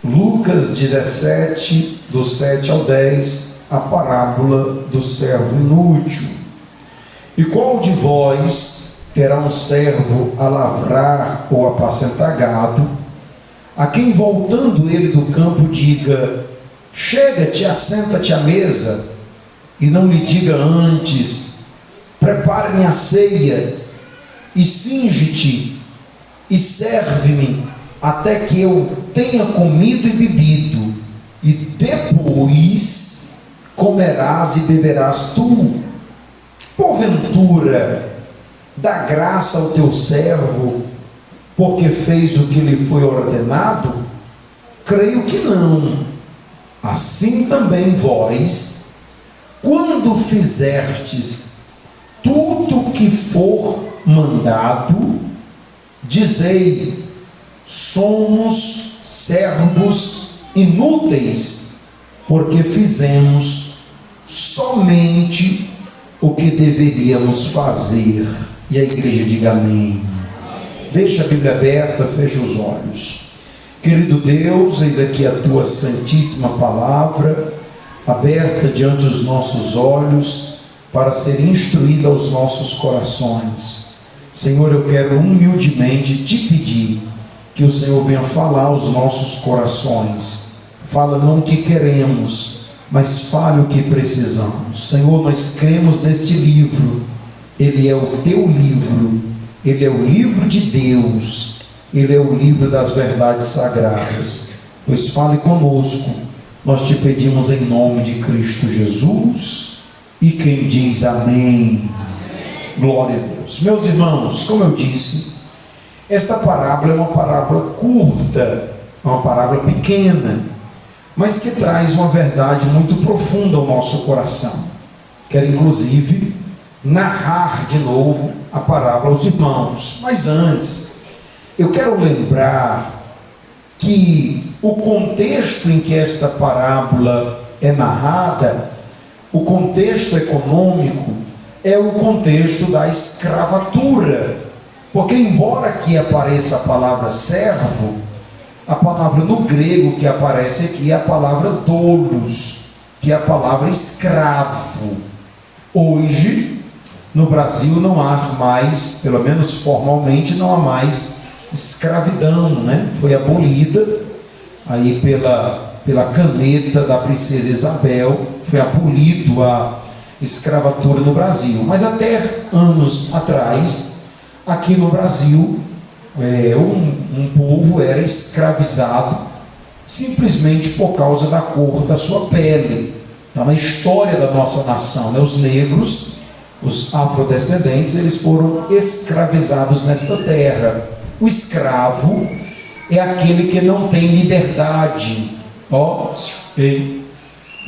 Lucas 17, do 7 ao 10, a parábola do servo inútil. E qual de vós terá um servo a lavrar ou apacentar gado, a quem voltando ele do campo diga: chega-te, assenta-te à mesa, e não lhe diga antes: prepare-me a ceia, e cinge-te, e serve-me, até que eu tenha comido e bebido, e depois comerás e beberás tu? Porventura dá graça ao teu servo, porque fez o que lhe foi ordenado? Creio que não. Assim também vós, quando fizerdes tudo o que for mandado, dizei: somos servos inúteis, porque fizemos somente o que deveríamos fazer. E a igreja diga amém. Deixa a Bíblia aberta, fecha os olhos. Querido Deus, eis aqui a tua santíssima palavra, aberta diante dos nossos olhos, para ser instruída aos nossos corações. Senhor, eu quero humildemente te pedir que o Senhor venha falar aos nossos corações. Fala não o que queremos, mas fale o que precisamos. Senhor, nós cremos neste livro. Ele é o teu livro, ele é o livro de Deus, ele é o livro das verdades sagradas. Pois fale conosco, nós te pedimos em nome de Cristo Jesus. E quem diz amém? Glória a Deus. Meus irmãos, como eu disse, esta parábola é uma parábola curta, é uma parábola pequena, mas que traz uma verdade muito profunda ao nosso coração. Quero inclusive narrar de novo a parábola aos irmãos. Mas antes, eu quero lembrar que o contexto em que esta parábola é narrada, o contexto econômico, é o contexto da escravatura. Porque embora aqui apareça a palavra servo, a palavra no grego que aparece aqui é a palavra doulos, que é a palavra escravo. Hoje, no Brasil não há mais, pelo menos formalmente, não há mais escravidão, né? Foi abolida aí pela caneta da princesa Isabel, foi abolido a escravatura no Brasil. Mas até anos atrás, aqui no Brasil, um povo era escravizado simplesmente por causa da cor da sua pele. Então, na história da nossa nação, né, os negros, os afrodescendentes, eles foram escravizados nesta terra. O escravo é aquele que não tem liberdade. O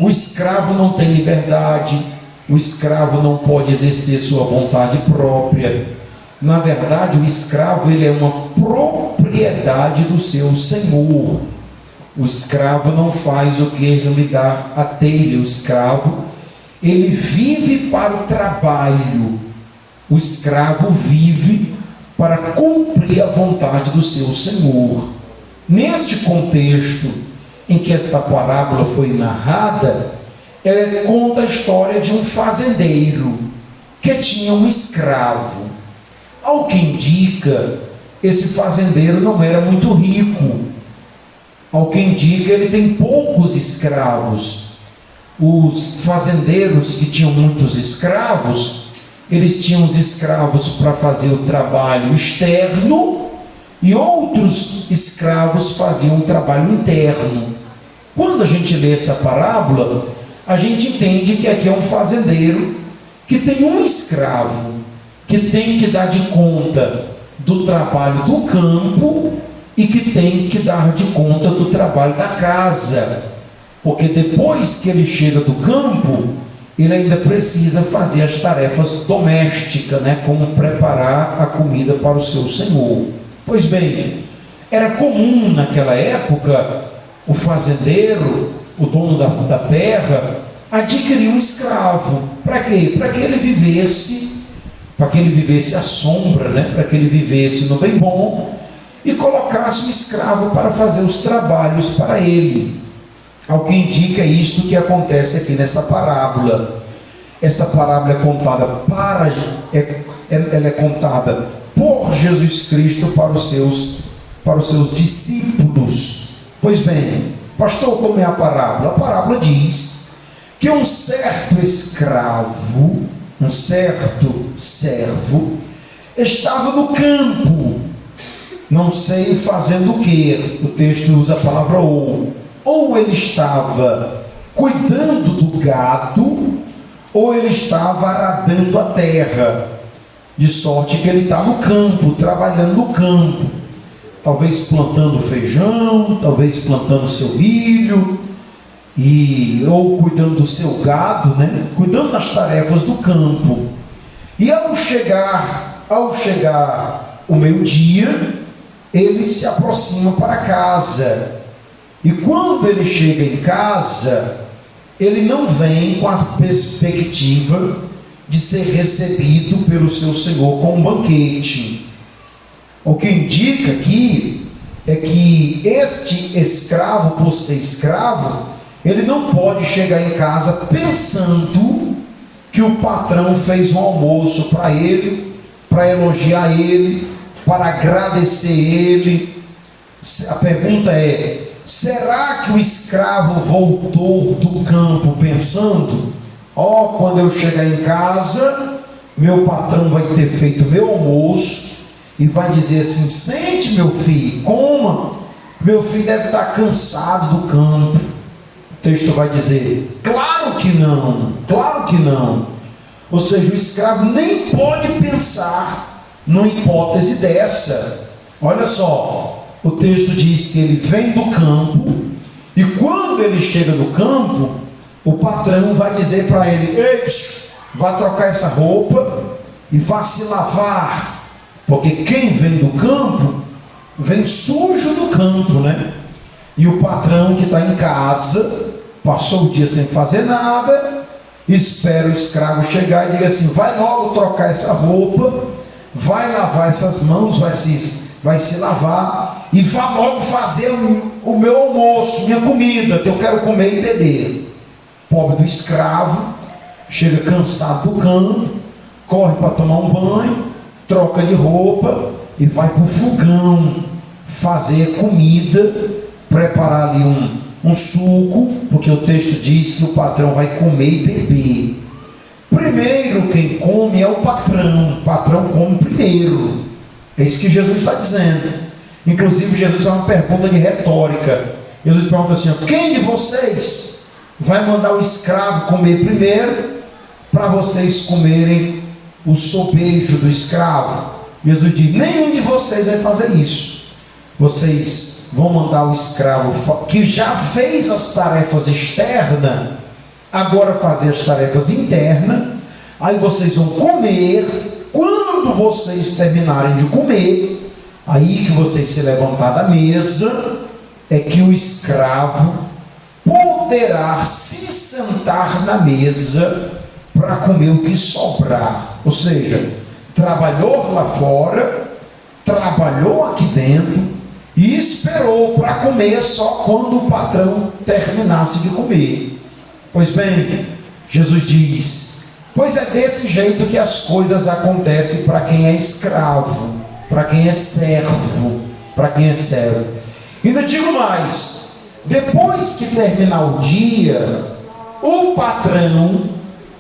escravo não tem liberdade, o escravo não pode exercer sua vontade própria. Na verdade, o escravo, ele é uma propriedade do seu senhor. O escravo não faz o que ele lhe dá a telha. O escravo, ele vive para o trabalho. O escravo vive para cumprir a vontade do seu senhor. Neste contexto em que esta parábola foi narrada, conta a história de um fazendeiro que tinha um escravo. Ao que indica, esse fazendeiro não era muito rico. Ao que indica, ele tem poucos escravos. Os fazendeiros que tinham muitos escravos, eles tinham os escravos para fazer o trabalho externo, e outros escravos faziam o trabalho interno. Quando a gente lê essa parábola, a gente entende que aqui é um fazendeiro que tem um escravo, que tem que dar de conta do trabalho do campo e que tem que dar de conta do trabalho da casa, porque depois que ele chega do campo, ele ainda precisa fazer as tarefas domésticas, né? Como preparar a comida para o seu senhor. Pois bem, era comum naquela época o fazendeiro, o dono da terra, adquirir um escravo. Para quê? Para que ele vivesse à sombra, né? Para que ele vivesse no bem bom e colocasse o escravo para fazer os trabalhos para ele. Ao que indica isto que acontece aqui nessa parábola. Esta parábola é contada ela é contada por Jesus Cristo para os seus discípulos. Pois bem, pastor, como é a parábola? A parábola diz que um certo escravo, um certo servo, estava no campo, não sei fazendo o que. O texto usa a palavra ou ele estava cuidando do gado, ou ele estava aradando a terra, de sorte que ele está no campo, trabalhando no campo, talvez plantando feijão, talvez plantando seu milho, ou cuidando do seu gado, né? Cuidando das tarefas do campo. E ao chegar o meio-dia, ele se aproxima para casa. E quando ele chega em casa, ele não vem com a perspectiva de ser recebido pelo seu senhor com um banquete. O que indica aqui é que este escravo, por ser escravo, ele não pode chegar em casa pensando que o patrão fez um almoço para ele, para elogiar ele, para agradecer ele. A pergunta é: será que o escravo voltou do campo pensando: quando eu chegar em casa, meu patrão vai ter feito meu almoço e vai dizer assim: sente, meu filho, coma, meu filho deve estar cansado do campo. O texto vai dizer: claro que não, claro que não. Ou seja, o escravo nem pode pensar numa hipótese dessa. Olha só, o texto diz que ele vem do campo, e quando ele chega do campo, o patrão vai dizer para ele: ei, vá trocar essa roupa e vá se lavar, porque quem vem do campo vem sujo do campo, né? E o patrão que está em casa, passou o dia sem fazer nada, espera o escravo chegar e diga assim: vai logo trocar essa roupa, vai lavar essas mãos, vai se lavar, e vá logo fazer o meu almoço, minha comida, que eu quero comer e beber. Pobre do escravo, chega cansado do campo, corre para tomar um banho, troca de roupa e vai para o fogão fazer comida, preparar ali um suco, porque o texto diz que o patrão vai comer e beber. Primeiro quem come é o patrão come primeiro. É isso que Jesus está dizendo. Inclusive Jesus faz uma pergunta de retórica. Jesus pergunta assim: quem de vocês vai mandar o escravo comer primeiro, para vocês comerem o sobejo do escravo? Jesus diz: nenhum de vocês vai fazer isso. Vocês vão mandar o escravo que já fez as tarefas externas, agora fazer as tarefas internas. Aí vocês vão comer. Quando vocês terminarem de comer, aí que vocês se levantar da mesa, é que o escravo poderá se sentar na mesa para comer o que sobrar. Ou seja, trabalhou lá fora, trabalhou aqui dentro e esperou para comer só quando o patrão terminasse de comer. Pois bem, Jesus diz: pois é desse jeito que as coisas acontecem para quem é escravo, para quem é servo, para quem é servo. Ainda digo mais: depois que terminar o dia, o patrão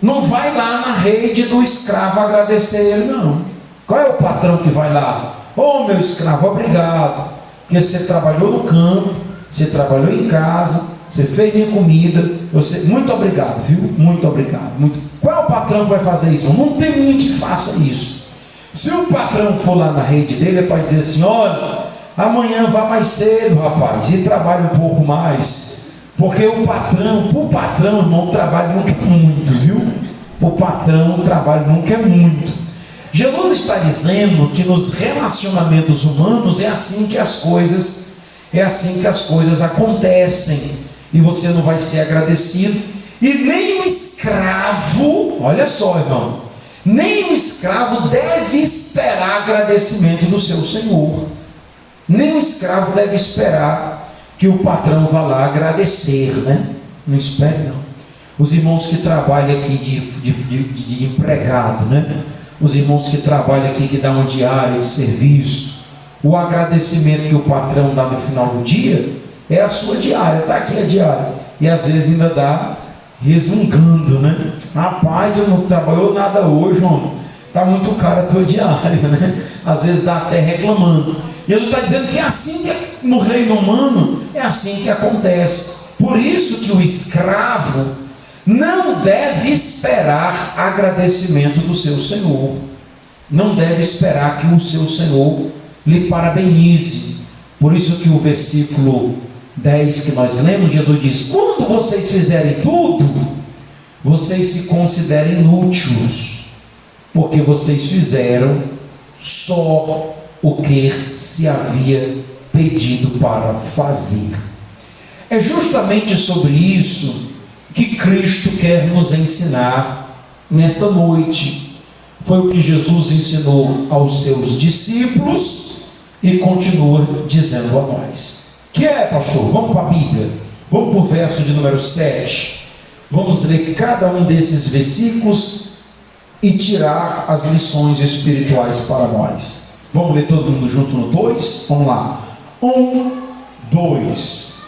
não vai lá na rede do escravo agradecer ele, não. Qual é o patrão que vai lá? Meu escravo, obrigado, porque você trabalhou no campo, você trabalhou em casa, você fez minha comida, muito obrigado, viu? Muito obrigado. Qual é o patrão que vai fazer isso? Não tem ninguém que faça isso. Se o patrão for lá na rede dele, é para dizer assim: olha, amanhã vá mais cedo, rapaz, e trabalhe um pouco mais, porque o patrão, irmão, o trabalho nunca é muito, viu? O patrão, o trabalho nunca é muito. Jesus está dizendo que nos relacionamentos humanos é assim que as coisas acontecem, e você não vai ser agradecido, e nem o escravo, olha só, irmão, nem o escravo deve esperar agradecimento do seu senhor. Nem o escravo deve esperar que o patrão vá lá agradecer, né? Não espere, não. Os irmãos que trabalham aqui de empregado, né? Os irmãos que trabalham aqui, que dão uma diária de serviço, o agradecimento que o patrão dá no final do dia é a sua diária, está aqui a diária. E às vezes ainda dá resmungando, né? Rapaz, eu não trabalhou nada hoje, homem. Está muito caro a tua diária, né? Às vezes dá até reclamando. Jesus está dizendo que é assim que no reino humano, é assim que acontece. Por isso que o escravo não deve esperar agradecimento do seu senhor. Não deve esperar que o seu senhor lhe parabenize. Por isso que o versículo 10 que nós lemos, Jesus diz: quando vocês fizerem tudo, vocês se considerem inúteis, porque vocês fizeram só o que se havia pedido para fazer. É justamente sobre isso que Cristo quer nos ensinar nesta noite. Foi o que Jesus ensinou aos seus discípulos e continua dizendo a nós. Que é, pastor? Vamos para a Bíblia. Vamos para o verso de número 7. Vamos ler cada um desses versículos e tirar as lições espirituais para nós. Vamos ler todo mundo junto no 2? Vamos lá. 1, 2.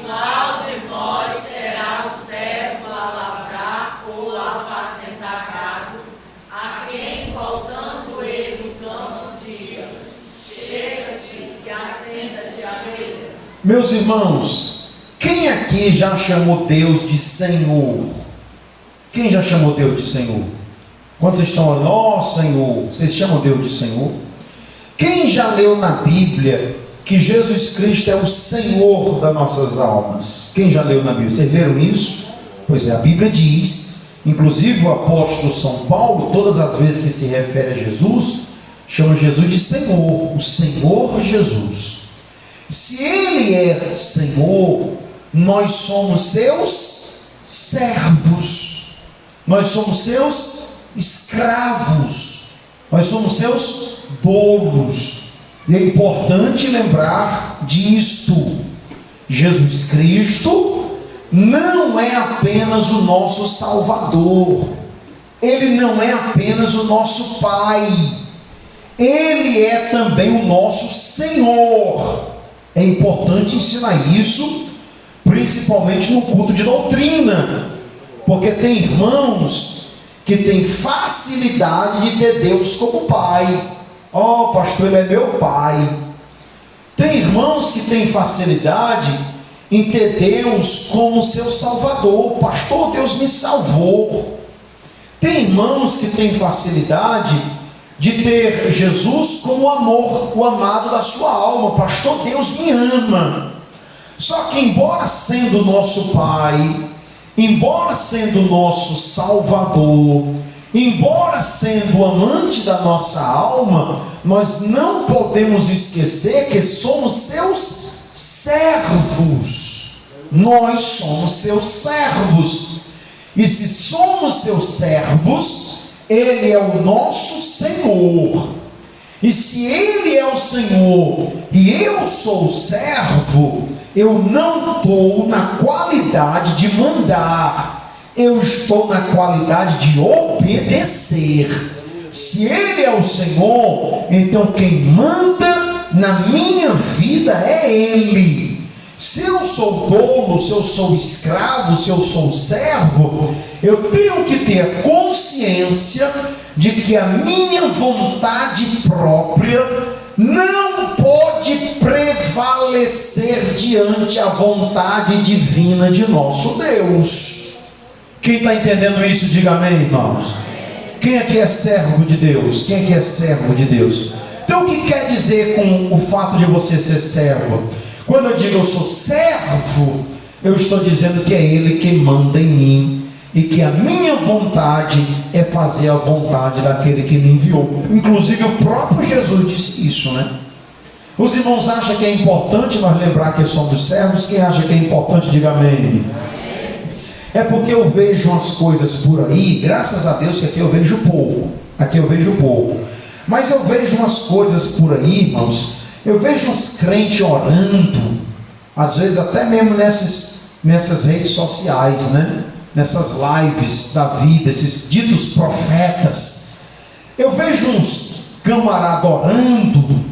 Qual de vós será o servo a lavrar ou a apacentar gado, a quem, faltando ele o campo, diga: chega-te e assenta-te à mesa? Meus irmãos, quem aqui já chamou Deus de Senhor? Quem já chamou Deus de Senhor? Quando vocês estão falando, ó Senhor, vocês chamam Deus de Senhor? Quem já leu na Bíblia que Jesus Cristo é o Senhor das nossas almas? Quem já leu na Bíblia? Vocês leram isso? Pois é, a Bíblia diz, inclusive o apóstolo São Paulo, todas as vezes que se refere a Jesus, chama Jesus de Senhor, o Senhor Jesus. Se Ele é Senhor, nós somos seus servos, nós somos seus escravos, nós somos seus donos. E é importante lembrar disto: Jesus Cristo não é apenas o nosso Salvador, Ele não é apenas o nosso Pai, Ele é também o nosso Senhor. É importante ensinar isso, principalmente no culto de doutrina, porque tem irmãos que têm facilidade de ter Deus como Pai. Ó, pastor, Ele é meu Pai. Tem irmãos que têm facilidade em ter Deus como seu Salvador. Pastor, Deus me salvou. Tem irmãos que têm facilidade de ter Jesus como o amor, o amado da sua alma. Pastor, Deus me ama. Só que embora sendo o nosso Pai, embora sendo o nosso Salvador, embora sendo o amante da nossa alma, nós não podemos esquecer que somos seus servos. Nós somos seus servos. E se somos seus servos, Ele é o nosso Senhor. E se Ele é o Senhor e eu sou o servo, eu não estou na qualidade de mandar, eu estou na qualidade de obedecer. Se Ele é o Senhor, então quem manda na minha vida é Ele. Se eu sou tolo, se eu sou escravo, se eu sou servo, eu tenho que ter consciência de que a minha vontade própria não pode prevalecer diante a vontade divina de nosso Deus. Quem está entendendo isso, diga amém, irmãos. Quem aqui é servo de Deus? Quem aqui é servo de Deus? Então o que quer dizer com o fato de você ser servo? Quando eu digo eu sou servo, eu estou dizendo que é Ele que manda em mim, e que a minha vontade é fazer a vontade daquele que me enviou. Inclusive o próprio Jesus disse isso, né? Os irmãos acham que é importante nós lembrar que somos servos? Quem acha que é importante, diga amém. É porque eu vejo umas coisas por aí, graças a Deus que aqui eu vejo pouco, mas eu vejo umas coisas por aí, irmãos, Eu vejo uns crentes orando, às vezes até mesmo nessas redes sociais, né? Nessas lives da vida, esses ditos profetas. Eu vejo uns camaradas orando,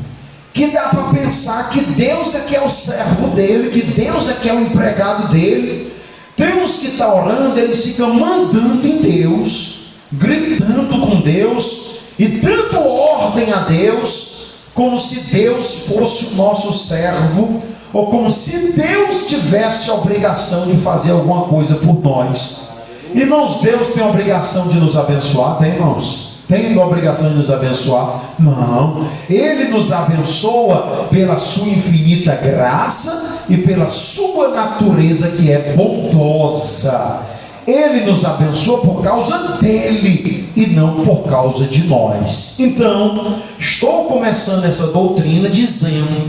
que dá para pensar que Deus é que é o servo dele, que Deus é que é o empregado dele. Tem uns que estão orando, eles ficam mandando em Deus, gritando com Deus, e dando ordem a Deus, como se Deus fosse o nosso servo, ou como se Deus tivesse a obrigação de fazer alguma coisa por nós. Irmãos, Deus tem a obrigação de nos abençoar, tem, irmãos? Tem a obrigação de nos abençoar? Não. Ele nos abençoa pela sua infinita graça e pela sua natureza que é bondosa. Ele nos abençoa por causa dele e não por causa de nós. Então, estou começando essa doutrina dizendo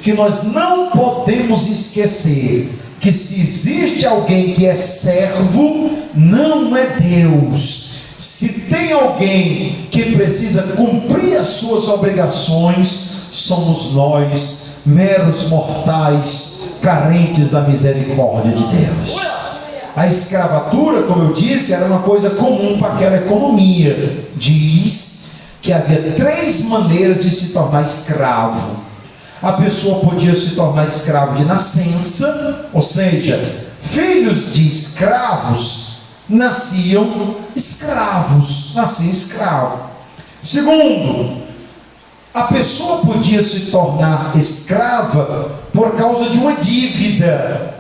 que nós não podemos esquecer que se existe alguém que é servo, não é Deus. Se tem alguém que precisa cumprir as suas obrigações, somos nós, meros mortais, carentes da misericórdia de Deus. A escravatura, como eu disse, era uma coisa comum para aquela economia. Diz que havia 3 maneiras de se tornar escravo. A pessoa podia se tornar escravo de nascença, ou seja, filhos de escravos nasciam escravos. Segundo, a pessoa podia se tornar escrava por causa de uma dívida.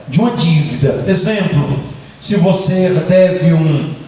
Exemplo, se você deve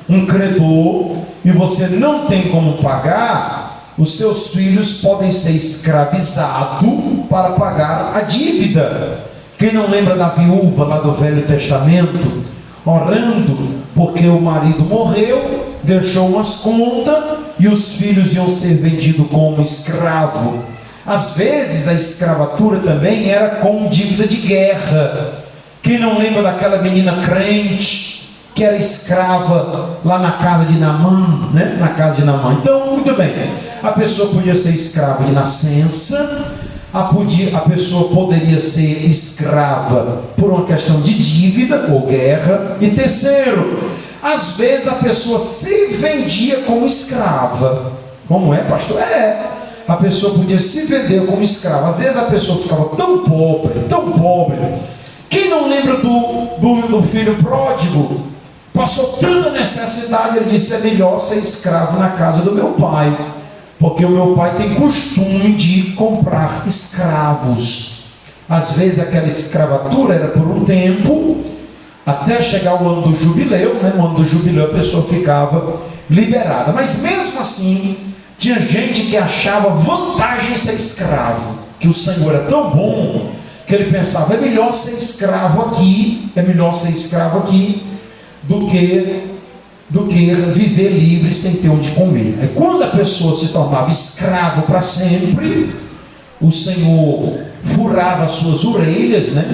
um credor e você não tem como pagar, os seus filhos podem ser escravizados para pagar a dívida. Quem não lembra da viúva lá do Velho Testamento, orando porque o marido morreu, deixou umas contas e os filhos iam ser vendidos como escravo. Às vezes a escravatura também era com dívida de guerra. Quem não lembra daquela menina crente que era escrava lá na casa de Naamã, né? Na casa de Naamã. Então, muito bem, a pessoa podia ser escrava de nascença, a pessoa poderia ser escrava por uma questão de dívida ou guerra. E terceiro, às vezes a pessoa se vendia como escrava. Como é, pastor? A pessoa podia se vender como escrava. Às vezes a pessoa ficava tão pobre. Quem não lembra do filho pródigo? Passou tanta necessidade, ele disse: é melhor ser escravo na casa do meu pai, porque o meu pai tem costume de comprar escravos. Às vezes aquela escravatura era por um tempo, até chegar o ano do jubileu, né? No ano do jubileu a pessoa ficava liberada. Mas mesmo assim, tinha gente que achava vantagem ser escravo, que o Senhor é tão bom, que ele pensava: é melhor ser escravo aqui, do que viver livre sem ter onde comer. Aí quando a pessoa se tornava escravo para sempre, o Senhor furava as suas orelhas, né?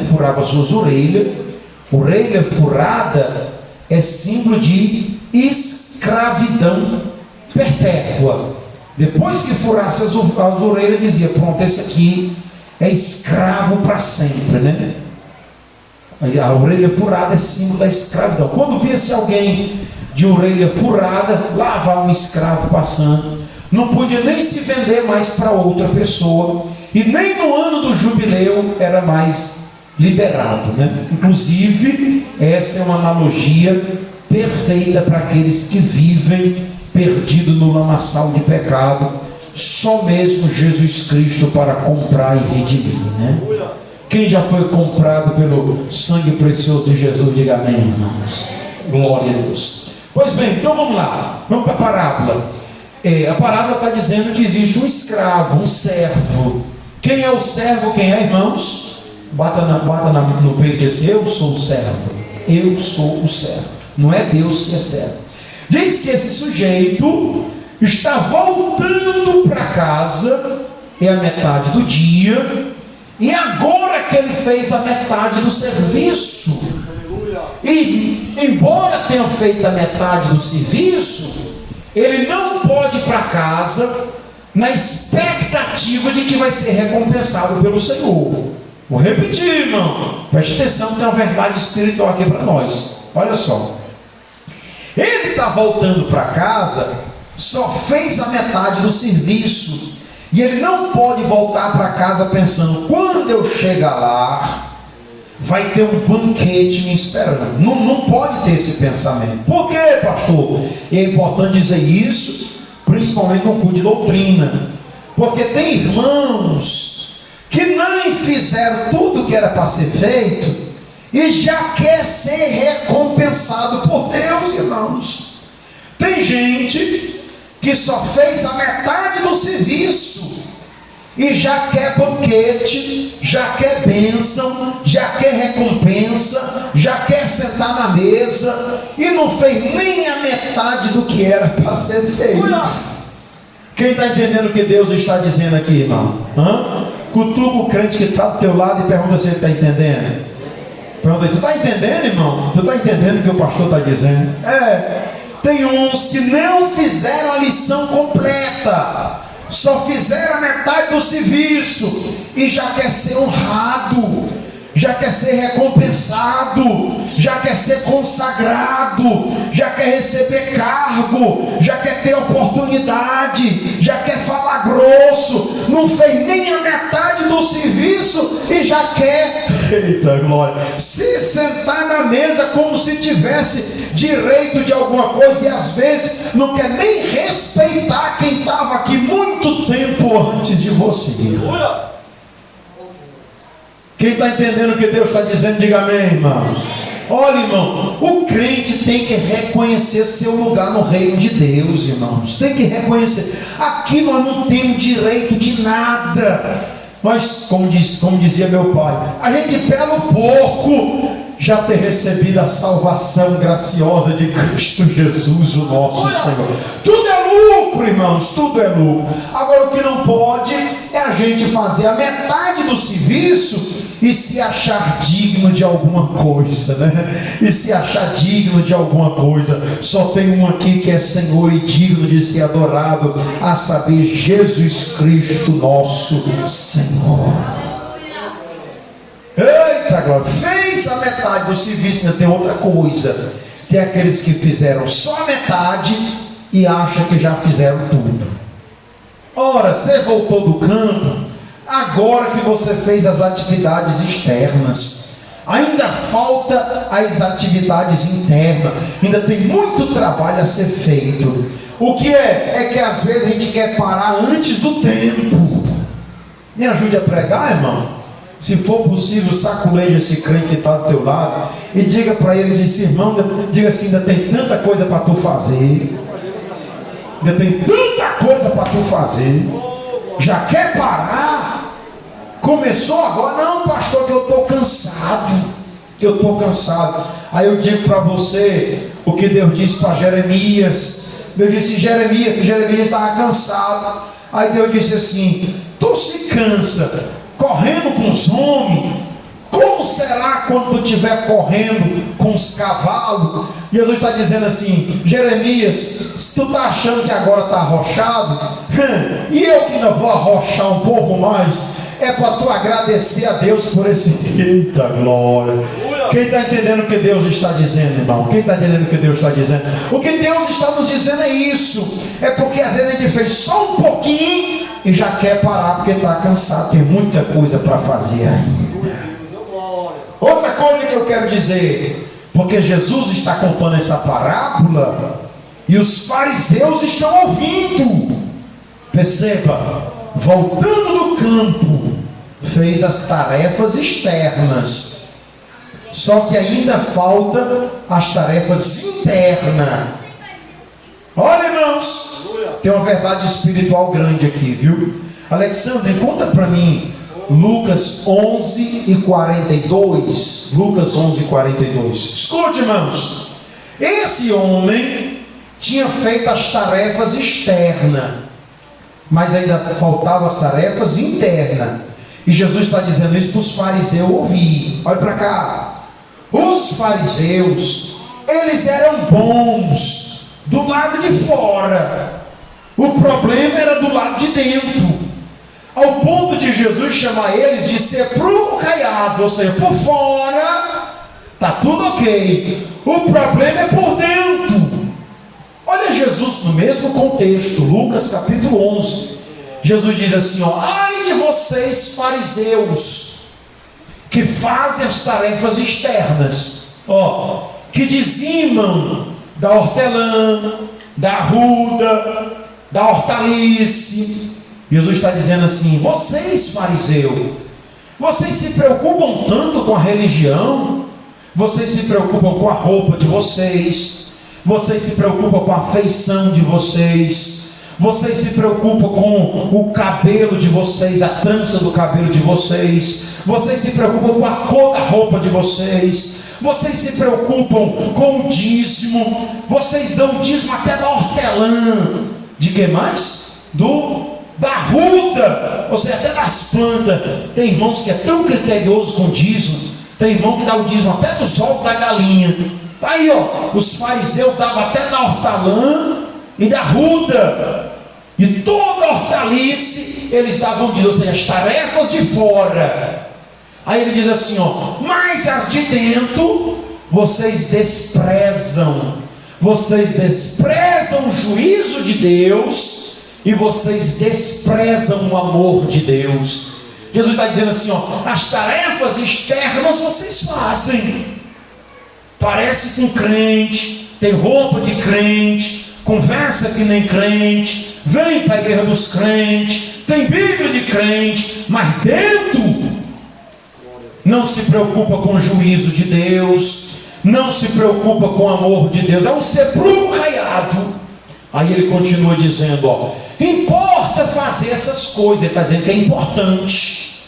Orelha furada é símbolo de escravidão perpétua. Depois que furasse as orelhas, dizia: pronto, esse aqui é escravo para sempre, né? A orelha furada é símbolo da escravidão. Quando via-se alguém de orelha furada, lá vai um escravo passando, não podia nem se vender mais para outra pessoa, e nem no ano do jubileu era mais liberado, né? Inclusive, essa é uma analogia perfeita para aqueles que vivem perdidos no lamaçal de pecado. Só mesmo Jesus Cristo para comprar e redimir, né? Quem já foi comprado pelo sangue precioso de Jesus, diga amém, irmãos. Glória a Deus. Pois bem, então vamos lá, vamos para a parábola. A parábola está dizendo que existe um escravo, um servo. Quem é o servo? Quem é, irmãos? Bata no peito e diz: eu sou o servo. Eu sou o servo. Não é Deus que é servo. Diz que esse sujeito está voltando para casa, é a metade do dia, e agora que ele fez a metade do serviço, e embora tenha feito a metade do serviço, ele não pode ir para casa na expectativa de que vai ser recompensado pelo Senhor. Vou repetir, irmão, preste atenção, tem uma verdade espiritual aqui para nós. Olha só, ele está voltando para casa, só fez a metade do serviço, e ele não pode voltar para casa pensando: quando eu chegar lá, vai ter um banquete me esperando. Não pode ter esse pensamento. Por quê, pastor? E é importante dizer isso, principalmente no culto de doutrina, porque tem irmãos que nem fizeram tudo que era para ser feito e já quer ser recompensado por Deus, irmãos. Tem gente que só fez a metade do serviço e já quer banquete, já quer bênção, já quer recompensa, já quer sentar na mesa e não fez nem a metade do que era para ser feito. Quem está entendendo o que Deus está dizendo aqui, irmão? Cutuca o crente que está do teu lado e pergunta se ele está entendendo. Pergunta aí: tu está entendendo, irmão? Tu está entendendo o que o pastor está dizendo? Tem uns que não fizeram a lição completa, só fizeram a metade do serviço e já quer ser honrado, já quer ser recompensado, já quer ser consagrado, já quer receber cargo, já quer ter oportunidade, já quer falar grosso, não fez nem a metade do serviço e já quer, eita glória, se sentar na mesa como se tivesse direito de alguma coisa, e às vezes não quer nem respeitar quem estava aqui muito tempo antes de você. Quem está entendendo o que Deus está dizendo, diga amém, irmãos. Olha, irmão, o crente tem que reconhecer seu lugar no reino de Deus, irmãos. Tem que reconhecer. Aqui nós não temos direito de nada. Nós, como dizia meu pai, a gente pela o porco já ter recebido a salvação graciosa de Cristo Jesus, o nosso Senhor. Tudo é lucro, irmãos, tudo é lucro. Agora, o que não pode é a gente fazer a metade do serviço e se achar digno de alguma coisa, né? E se achar digno de alguma coisa. Só tem um aqui que é Senhor e digno de ser adorado, a saber, Jesus Cristo, nosso Senhor. Eita glória! Fez a metade do serviço, ainda tem outra coisa. Tem aqueles que fizeram só a metade e acham que já fizeram tudo. Ora, você voltou do campo, agora que você fez as atividades externas, ainda falta as atividades internas, ainda tem muito trabalho a ser feito. O que é que às vezes a gente quer parar antes do tempo. Me ajude a pregar, irmão. Se for possível, saculeja esse crente que está do teu lado e diga para ele, irmão, diga assim: ainda tem tanta coisa para tu fazer, ainda tem tanta coisa para tu fazer, já quer parar? Começou agora? Não, pastor, que eu estou cansado, Aí eu digo para você o que Deus disse para Jeremias. Deus disse: Jeremias, que Jeremias estava cansado. Aí Deus disse assim: tu se cansa correndo com os homens, como será quando tu estiver correndo com os cavalos? Jesus está dizendo assim: Jeremias, se tu está achando que agora está arrochado, e eu que ainda vou arrochar um pouco mais, é para tu agradecer a Deus por esse. Eita glória! Quem está entendendo o que Deus está dizendo, irmão? Quem está entendendo o que Deus está dizendo? O que Deus está nos dizendo é isso. É porque às vezes a gente fez só um pouquinho e já quer parar porque está cansado. Tem muita coisa para fazer ainda. Outra coisa que eu quero dizer, porque Jesus está contando essa parábola e os fariseus estão ouvindo. Perceba, voltando do campo, fez as tarefas externas, só que ainda falta as tarefas internas. Olha, irmãos, tem uma verdade espiritual grande aqui, viu? Alexandre, conta para mim Lucas 11:42. Lucas 11:42. Escute, irmãos, esse homem tinha feito as tarefas externas, mas ainda faltavam as tarefas internas. E Jesus está dizendo isso para os fariseus ouvir. Olha para cá. Os fariseus, eles eram bons do lado de fora, O problema era do lado de dentro, ao ponto de Jesus chamar eles de sepulcro caiado, ou seja, por fora está tudo ok, o problema é por dentro. Olha Jesus no mesmo contexto, Lucas capítulo 11, Jesus diz assim, ai de vocês fariseus, que fazem as tarefas externas, que dizimam da hortelã, da arruda, da hortaliça. Jesus está dizendo assim, vocês fariseus, vocês se preocupam tanto com a religião, vocês se preocupam com a roupa de vocês, vocês se preocupam com a feição de vocês, vocês se preocupam com o cabelo de vocês, a trança do cabelo de vocês, vocês se preocupam com a cor da roupa de vocês, vocês se preocupam com o dízimo, vocês dão dízimo até da hortelã, de que mais? Da arruda, ou seja, até das plantas. Tem irmãos que é tão criterioso com dízimo, tem irmão que dá o dízimo até dos ovos da galinha. Aí os fariseus davam até da hortelã e da arruda, e toda hortaliça eles davam dízimo, ou seja, as tarefas de fora. Aí ele diz assim, mas as de dentro vocês desprezam o juízo de Deus, e vocês desprezam o amor de Deus. Jesus está dizendo assim, as tarefas externas vocês fazem, parece com crente, tem roupa de crente, conversa que nem crente, vem para a igreja dos crentes, tem Bíblia de crente, mas dentro não se preocupa com o juízo de Deus, não se preocupa com o amor de Deus, é um sepulcro caiado. Aí ele continua dizendo, importa fazer essas coisas. Ele está dizendo que é importante,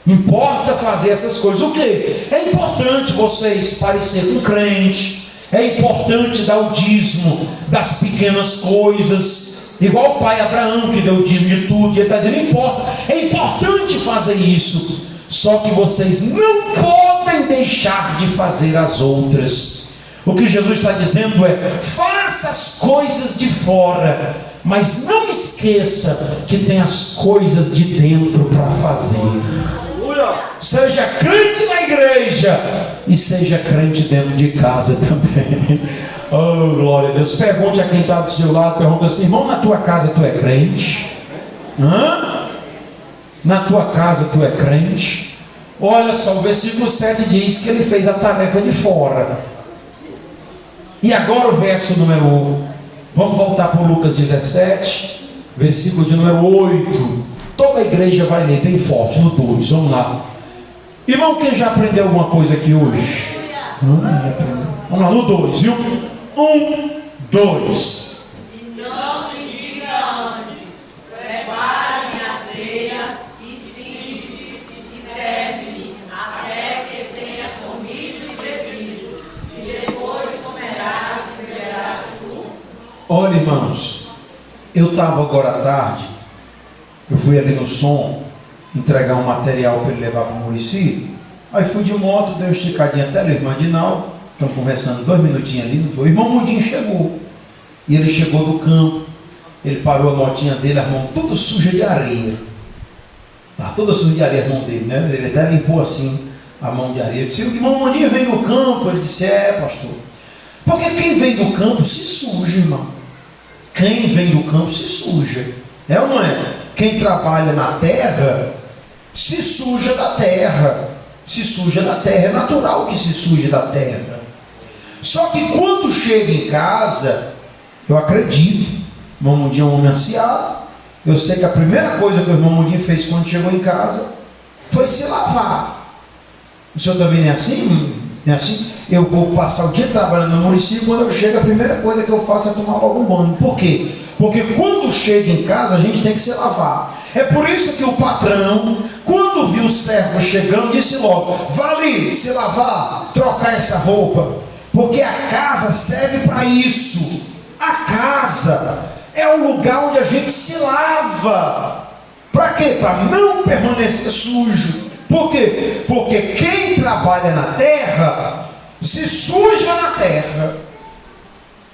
importa fazer essas coisas. O que? É importante vocês parecer com crente, é importante dar o dízimo das pequenas coisas, igual o pai Abraão que deu o dízimo de tudo. Ele está dizendo, é importante fazer isso, só que vocês não podem deixar de fazer as outras. O que Jesus está dizendo é, faça as coisas de fora, mas não esqueça que tem as coisas de dentro para fazer. Seja crente na igreja e seja crente dentro de casa também. Oh, glória a Deus. Pergunte a quem está do seu lado, pergunta assim, irmão, na tua casa tu é crente? Na tua casa tu é crente? Olha só, o versículo 7 diz que ele fez a tarefa de fora. E agora o verso número 1. Vamos voltar para Lucas 17, versículo de número 8. Toda a igreja vai ler bem forte no 2. Vamos lá. Irmão, quem já aprendeu alguma coisa aqui hoje? Vamos lá, no 2, viu? 1, 2. E não me diga antes, prepara-me a ceia e cinge e serve-me, até que tenha comido e bebido, e depois comerás e beberás tu. Olha, irmãos, eu estava agora à tarde, eu fui ali no som entregar um material para ele levar para o Muricy. Aí fui de moto, dei uma esticadinha até ali, irmã Dinaldo, estão conversando 2 minutinhos ali, não foi? O irmão Mundinho chegou, e ele chegou do campo, ele parou a motinha dele, a mão toda suja de areia, tá toda suja de areia a mão dele, né? Ele até limpou assim a mão de areia. Eu disse, o irmão Mundinho vem do campo. Ele disse, pastor, porque quem vem do campo se suja, irmão. Quem vem do campo se suja, é ou não é? Quem trabalha na terra se suja da terra, se suja da terra, é natural que se suje da terra. Só que quando chega em casa, eu acredito, o irmão Mundinho é um homem anciado, eu sei que a primeira coisa que o irmão Mundinho fez quando chegou em casa foi se lavar. O senhor também não é assim? Não é assim? Eu vou passar o dia trabalhando no município, quando eu chego a primeira coisa que eu faço é tomar logo um banho. Por quê? Porque quando chega em casa a gente tem que se lavar. É por isso que o patrão, quando viu o servo chegando, disse logo, vá ali se lavar, trocar essa roupa, porque a casa serve para isso. A casa é o lugar onde a gente se lava. Para quê? Para não permanecer sujo. Por quê? Porque quem trabalha na terra se suja na terra.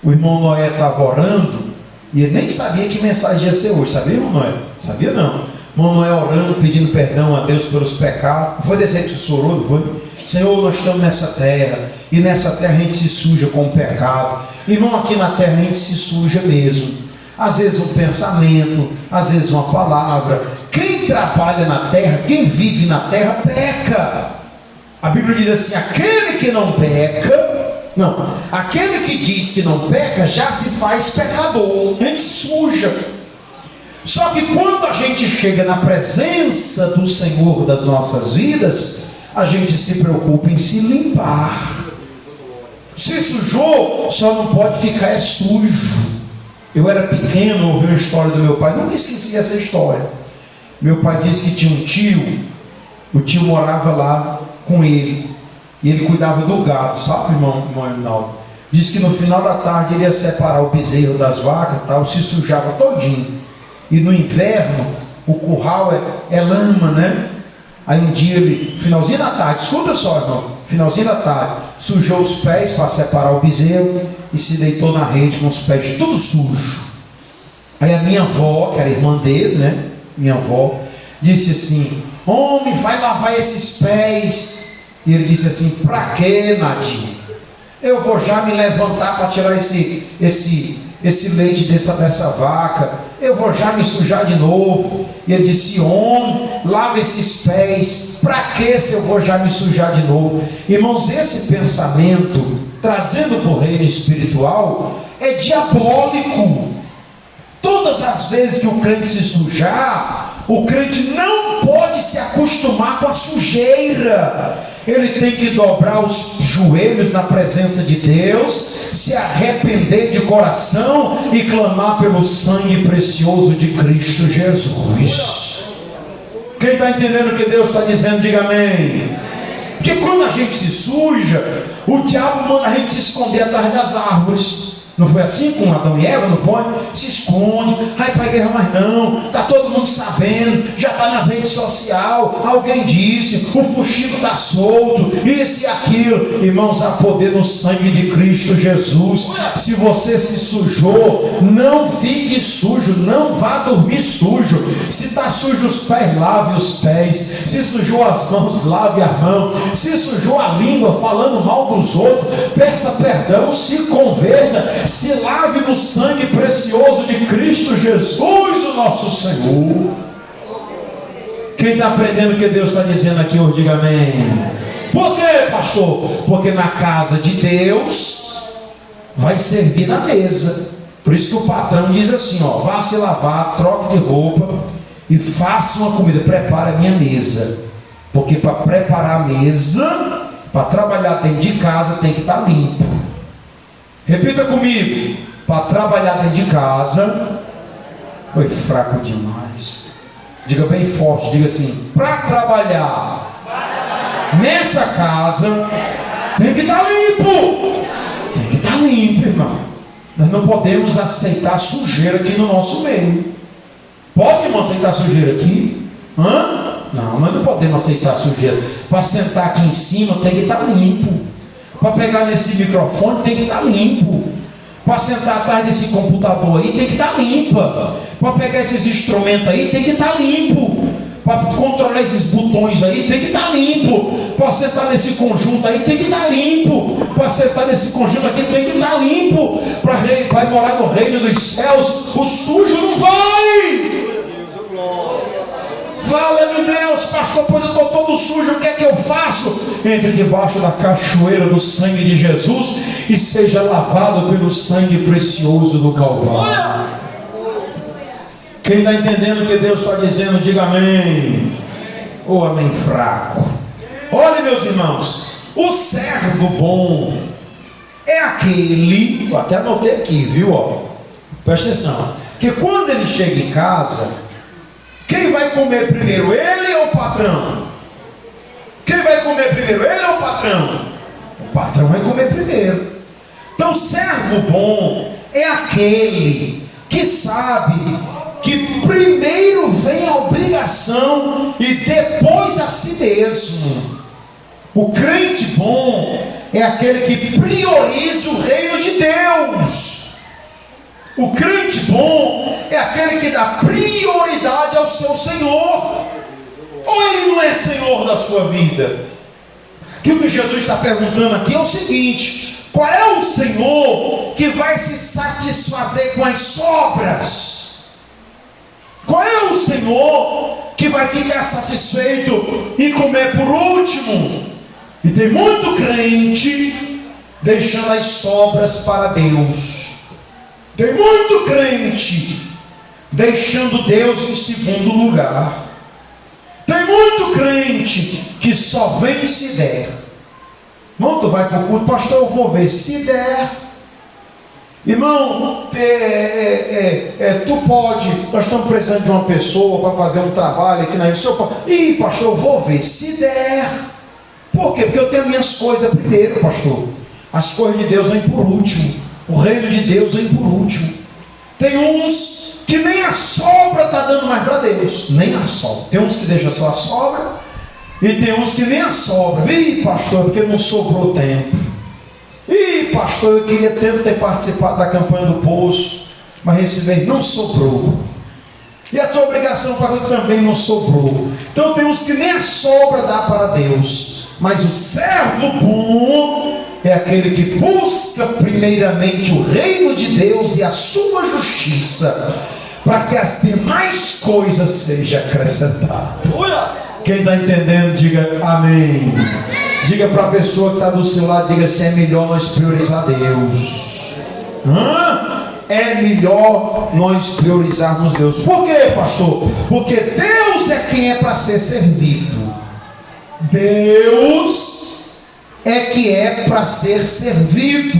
O irmão Noé estava orando E ele nem sabia que mensagem ia ser hoje, sabia, Manoel? Sabia não. Manoel orando, pedindo perdão a Deus pelos pecados. Foi desse que você orou, não foi? Senhor, nós estamos nessa terra, e nessa terra a gente se suja com o pecado. Irmão, aqui na terra a gente se suja mesmo. Às vezes um pensamento, às vezes uma palavra. Quem trabalha na terra, quem vive na terra, peca. A Bíblia diz assim: aquele que não peca, não, aquele que diz que não peca, já se faz pecador, a gente suja. Só que quando a gente chega na presença do Senhor das nossas vidas, a gente se preocupa em se limpar. Se sujou, só não pode ficar sujo. Eu era pequeno, ouvi uma história do meu pai, nunca esqueci essa história. Meu pai disse que tinha um tio, o tio morava lá com ele, e ele cuidava do gado, sabe, irmão Ronaldo? Disse que no final da tarde ele ia separar o bezerro das vacas, tal, se sujava todinho. E no inverno, o curral é lama, né? Aí um dia ele, finalzinho da tarde, escuta só, irmão, finalzinho da tarde, sujou os pés para separar o bezerro e se deitou na rede com os pés tudo sujo. Aí a minha avó, que era irmã dele, né? Minha avó, disse assim: homem, vai lavar esses pés. E ele disse assim: pra quê, Nadir? Eu vou já me levantar para tirar esse leite dessa vaca. Eu vou já me sujar de novo. E ele disse: homem, lava esses pés. Para que se eu vou já me sujar de novo? Irmãos, esse pensamento, trazendo para o reino espiritual, é diabólico. Todas as vezes que o crente se sujar, o crente não pode se acostumar com a sujeira. Ele tem que dobrar os joelhos na presença de Deus, se arrepender de coração e clamar pelo sangue precioso de Cristo Jesus. Quem está entendendo o que Deus está dizendo, diga amém. Porque quando a gente se suja, o diabo manda a gente se esconder atrás das árvores. Não foi assim com Adão e Eva, não foi? Se esconde, vai para a guerra, mas não, está todo mundo sabendo, já está nas redes sociais, alguém disse, o fuxico está solto, isso e aquilo. Irmãos, há poder no sangue de Cristo Jesus. Se você se sujou, não fique sujo, não vá dormir sujo. Se está sujo os pés, lave os pés. Se sujou as mãos, lave a mão. Se sujou a língua, falando mal dos outros, peça perdão, se converta. Se lave no sangue precioso de Cristo Jesus, o nosso Senhor. Quem está aprendendo o que Deus está dizendo aqui hoje, diga amém. Por quê, pastor? Porque na casa de Deus vai servir na mesa. Por isso que o patrão diz assim, ó: vá se lavar, troque de roupa e faça uma comida, prepare a minha mesa. Porque para preparar a mesa, para trabalhar dentro de casa, tem que estar limpo. Repita comigo: para trabalhar dentro de casa. Foi fraco demais. Diga bem forte, diga assim: para trabalhar nessa casa tem que estar limpo. Tem que estar limpo, irmão. Nós não podemos aceitar sujeira aqui no nosso meio. Pode, irmão, aceitar sujeira aqui? Não, mas não podemos aceitar sujeira. Para sentar aqui em cima tem que estar limpo. Para pegar nesse microfone tem que estar limpo. Para sentar atrás desse computador aí tem que estar limpa. Para pegar esses instrumentos aí tem que estar limpo. Para controlar esses botões aí tem que estar limpo. Para sentar nesse conjunto aí tem que estar limpo. Para sentar nesse conjunto aqui tem que estar limpo. Para morar no reino dos céus, o sujo não vai. Fala-me Deus, pastor, pois eu estou todo sujo, o que é que eu faço? Entre debaixo da cachoeira do sangue de Jesus e seja lavado pelo sangue precioso do Calvário. Quem está entendendo o que Deus está dizendo, diga amém. Ou amém fraco. Olha, meus irmãos, o servo bom é aquele, eu até anotei aqui, viu? Ó, presta atenção, que quando ele chega em casa, quem vai comer primeiro, ele ou o patrão? Quem vai comer primeiro, ele ou o patrão? O patrão vai comer primeiro. Então, servo bom é aquele que sabe que primeiro vem a obrigação e depois a si mesmo. O crente bom é aquele que prioriza o reino de Deus. O crente bom é aquele que dá prioridade ao seu Senhor. Ou ele não é Senhor da sua vida? Que o que Jesus está perguntando aqui é o seguinte: qual é o Senhor que vai se satisfazer com as sobras? Qual é o Senhor que vai ficar satisfeito em comer por último? E tem muito crente deixando as sobras para Deus. Tem muito crente deixando Deus em segundo lugar. Tem muito crente que só vem se der. Irmão, tu vai para o culto, pastor, eu vou ver se der. Irmão, tu pode, nós estamos precisando de uma pessoa para fazer um trabalho aqui na igreja. Ih, pastor, eu vou ver se der. Por quê? Porque eu tenho minhas coisas primeiro, pastor. As coisas de Deus vêm por último. O reino de Deus vem por último. Tem uns que nem a sobra está dando mais para Deus. Nem a sobra. Tem uns que deixam só a sobra. E tem uns que nem a sobra. Ih, pastor, porque não sobrou tempo. Ih, pastor, eu queria tanto ter participado da campanha do poço, mas esse mês não sobrou. E a tua obrigação para Deus também não sobrou. Então tem uns que nem a sobra dá para Deus. Mas o servo bom é aquele que busca primeiramente o reino de Deus e a sua justiça, para que as demais coisas sejam acrescentadas. Quem está entendendo, diga amém. Diga para a pessoa que está do seu lado, diga se é melhor nós priorizar Deus. É melhor nós priorizarmos Deus. Por quê, pastor? Porque Deus é quem é para ser servido. Deus é que é para ser servido.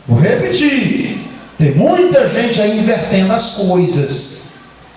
Vou repetir. Tem muita gente aí invertendo as coisas.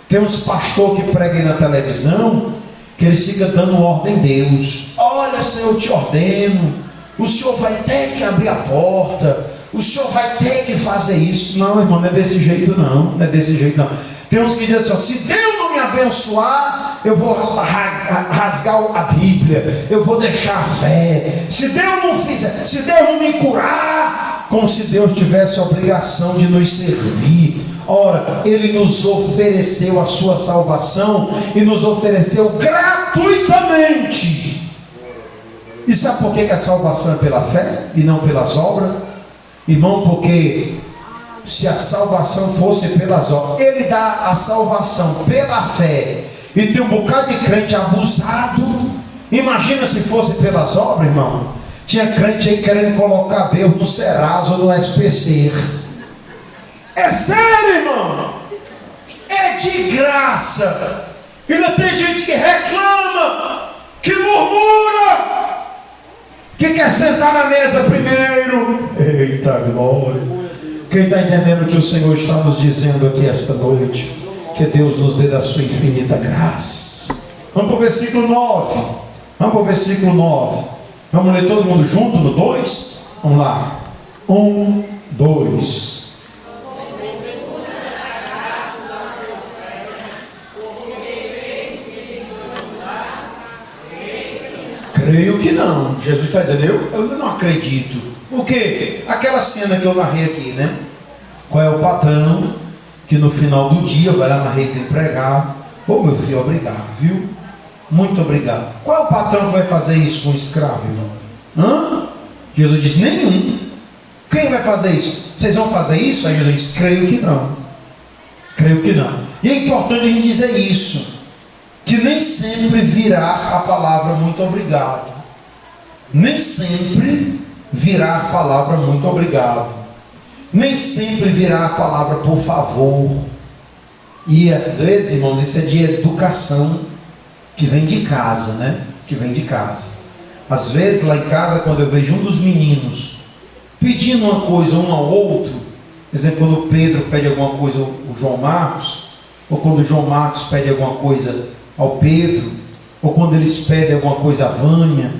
Tem uns pastores que pregam na televisão, que eles ficam dando ordem a Deus. Olha, Senhor, eu te ordeno. O Senhor vai ter que abrir a porta. O Senhor vai ter que fazer isso. Não, irmão, não é desse jeito não. Não é desse jeito não. Tem uns que dizem assim: se Deus não me abençoar, eu vou rasgar a Bíblia, eu vou deixar a fé. Se Deus não fizer, se Deus não me curar, como se Deus tivesse a obrigação de nos servir. Ora, Ele nos ofereceu a sua salvação e nos ofereceu gratuitamente. E sabe por que a salvação é pela fé e não pelas obras? Irmão, porque se a salvação fosse pelas obras, Ele dá a salvação pela fé, e tem um bocado de crente abusado. Imagina se fosse pelas obras, irmão. Tinha crente aí querendo colocar Deus no Serasa ou no SPC. É sério, irmão. É de graça. Ainda tem gente que reclama, que murmura, que quer sentar na mesa primeiro. Eita glória. Quem está entendendo o que o Senhor está nos dizendo aqui esta noite? Que Deus nos dê da sua infinita graça. Vamos para o versículo 9. Vamos para o versículo 9. Vamos ler todo mundo junto no 2? Vamos lá. 1, 2. Creio que não. Jesus está dizendo, eu não acredito. Por quê? Aquela cena que eu narrei aqui, né? Qual é o patrão que no final do dia vai lá na rede do empregado: ô meu filho, obrigado, viu? Muito obrigado. Qual é o patrão que vai fazer isso com o escravo, irmão? Jesus disse, nenhum. Quem vai fazer isso? Vocês vão fazer isso? Aí Jesus disse, creio que não. Creio que não. E é importante a gente dizer isso, que nem sempre virá a palavra muito obrigado. Nem sempre virá a palavra muito obrigado. Nem sempre virá a palavra por favor. E às vezes, irmãos, isso é de educação que vem de casa, né? Que vem de casa. Às vezes lá em casa, quando eu vejo um dos meninos pedindo uma coisa um ao outro, por exemplo, quando o Pedro pede alguma coisa ao João Marcos, ou quando o João Marcos pede alguma coisa ao Pedro, ou quando eles pedem alguma coisa à Vânia,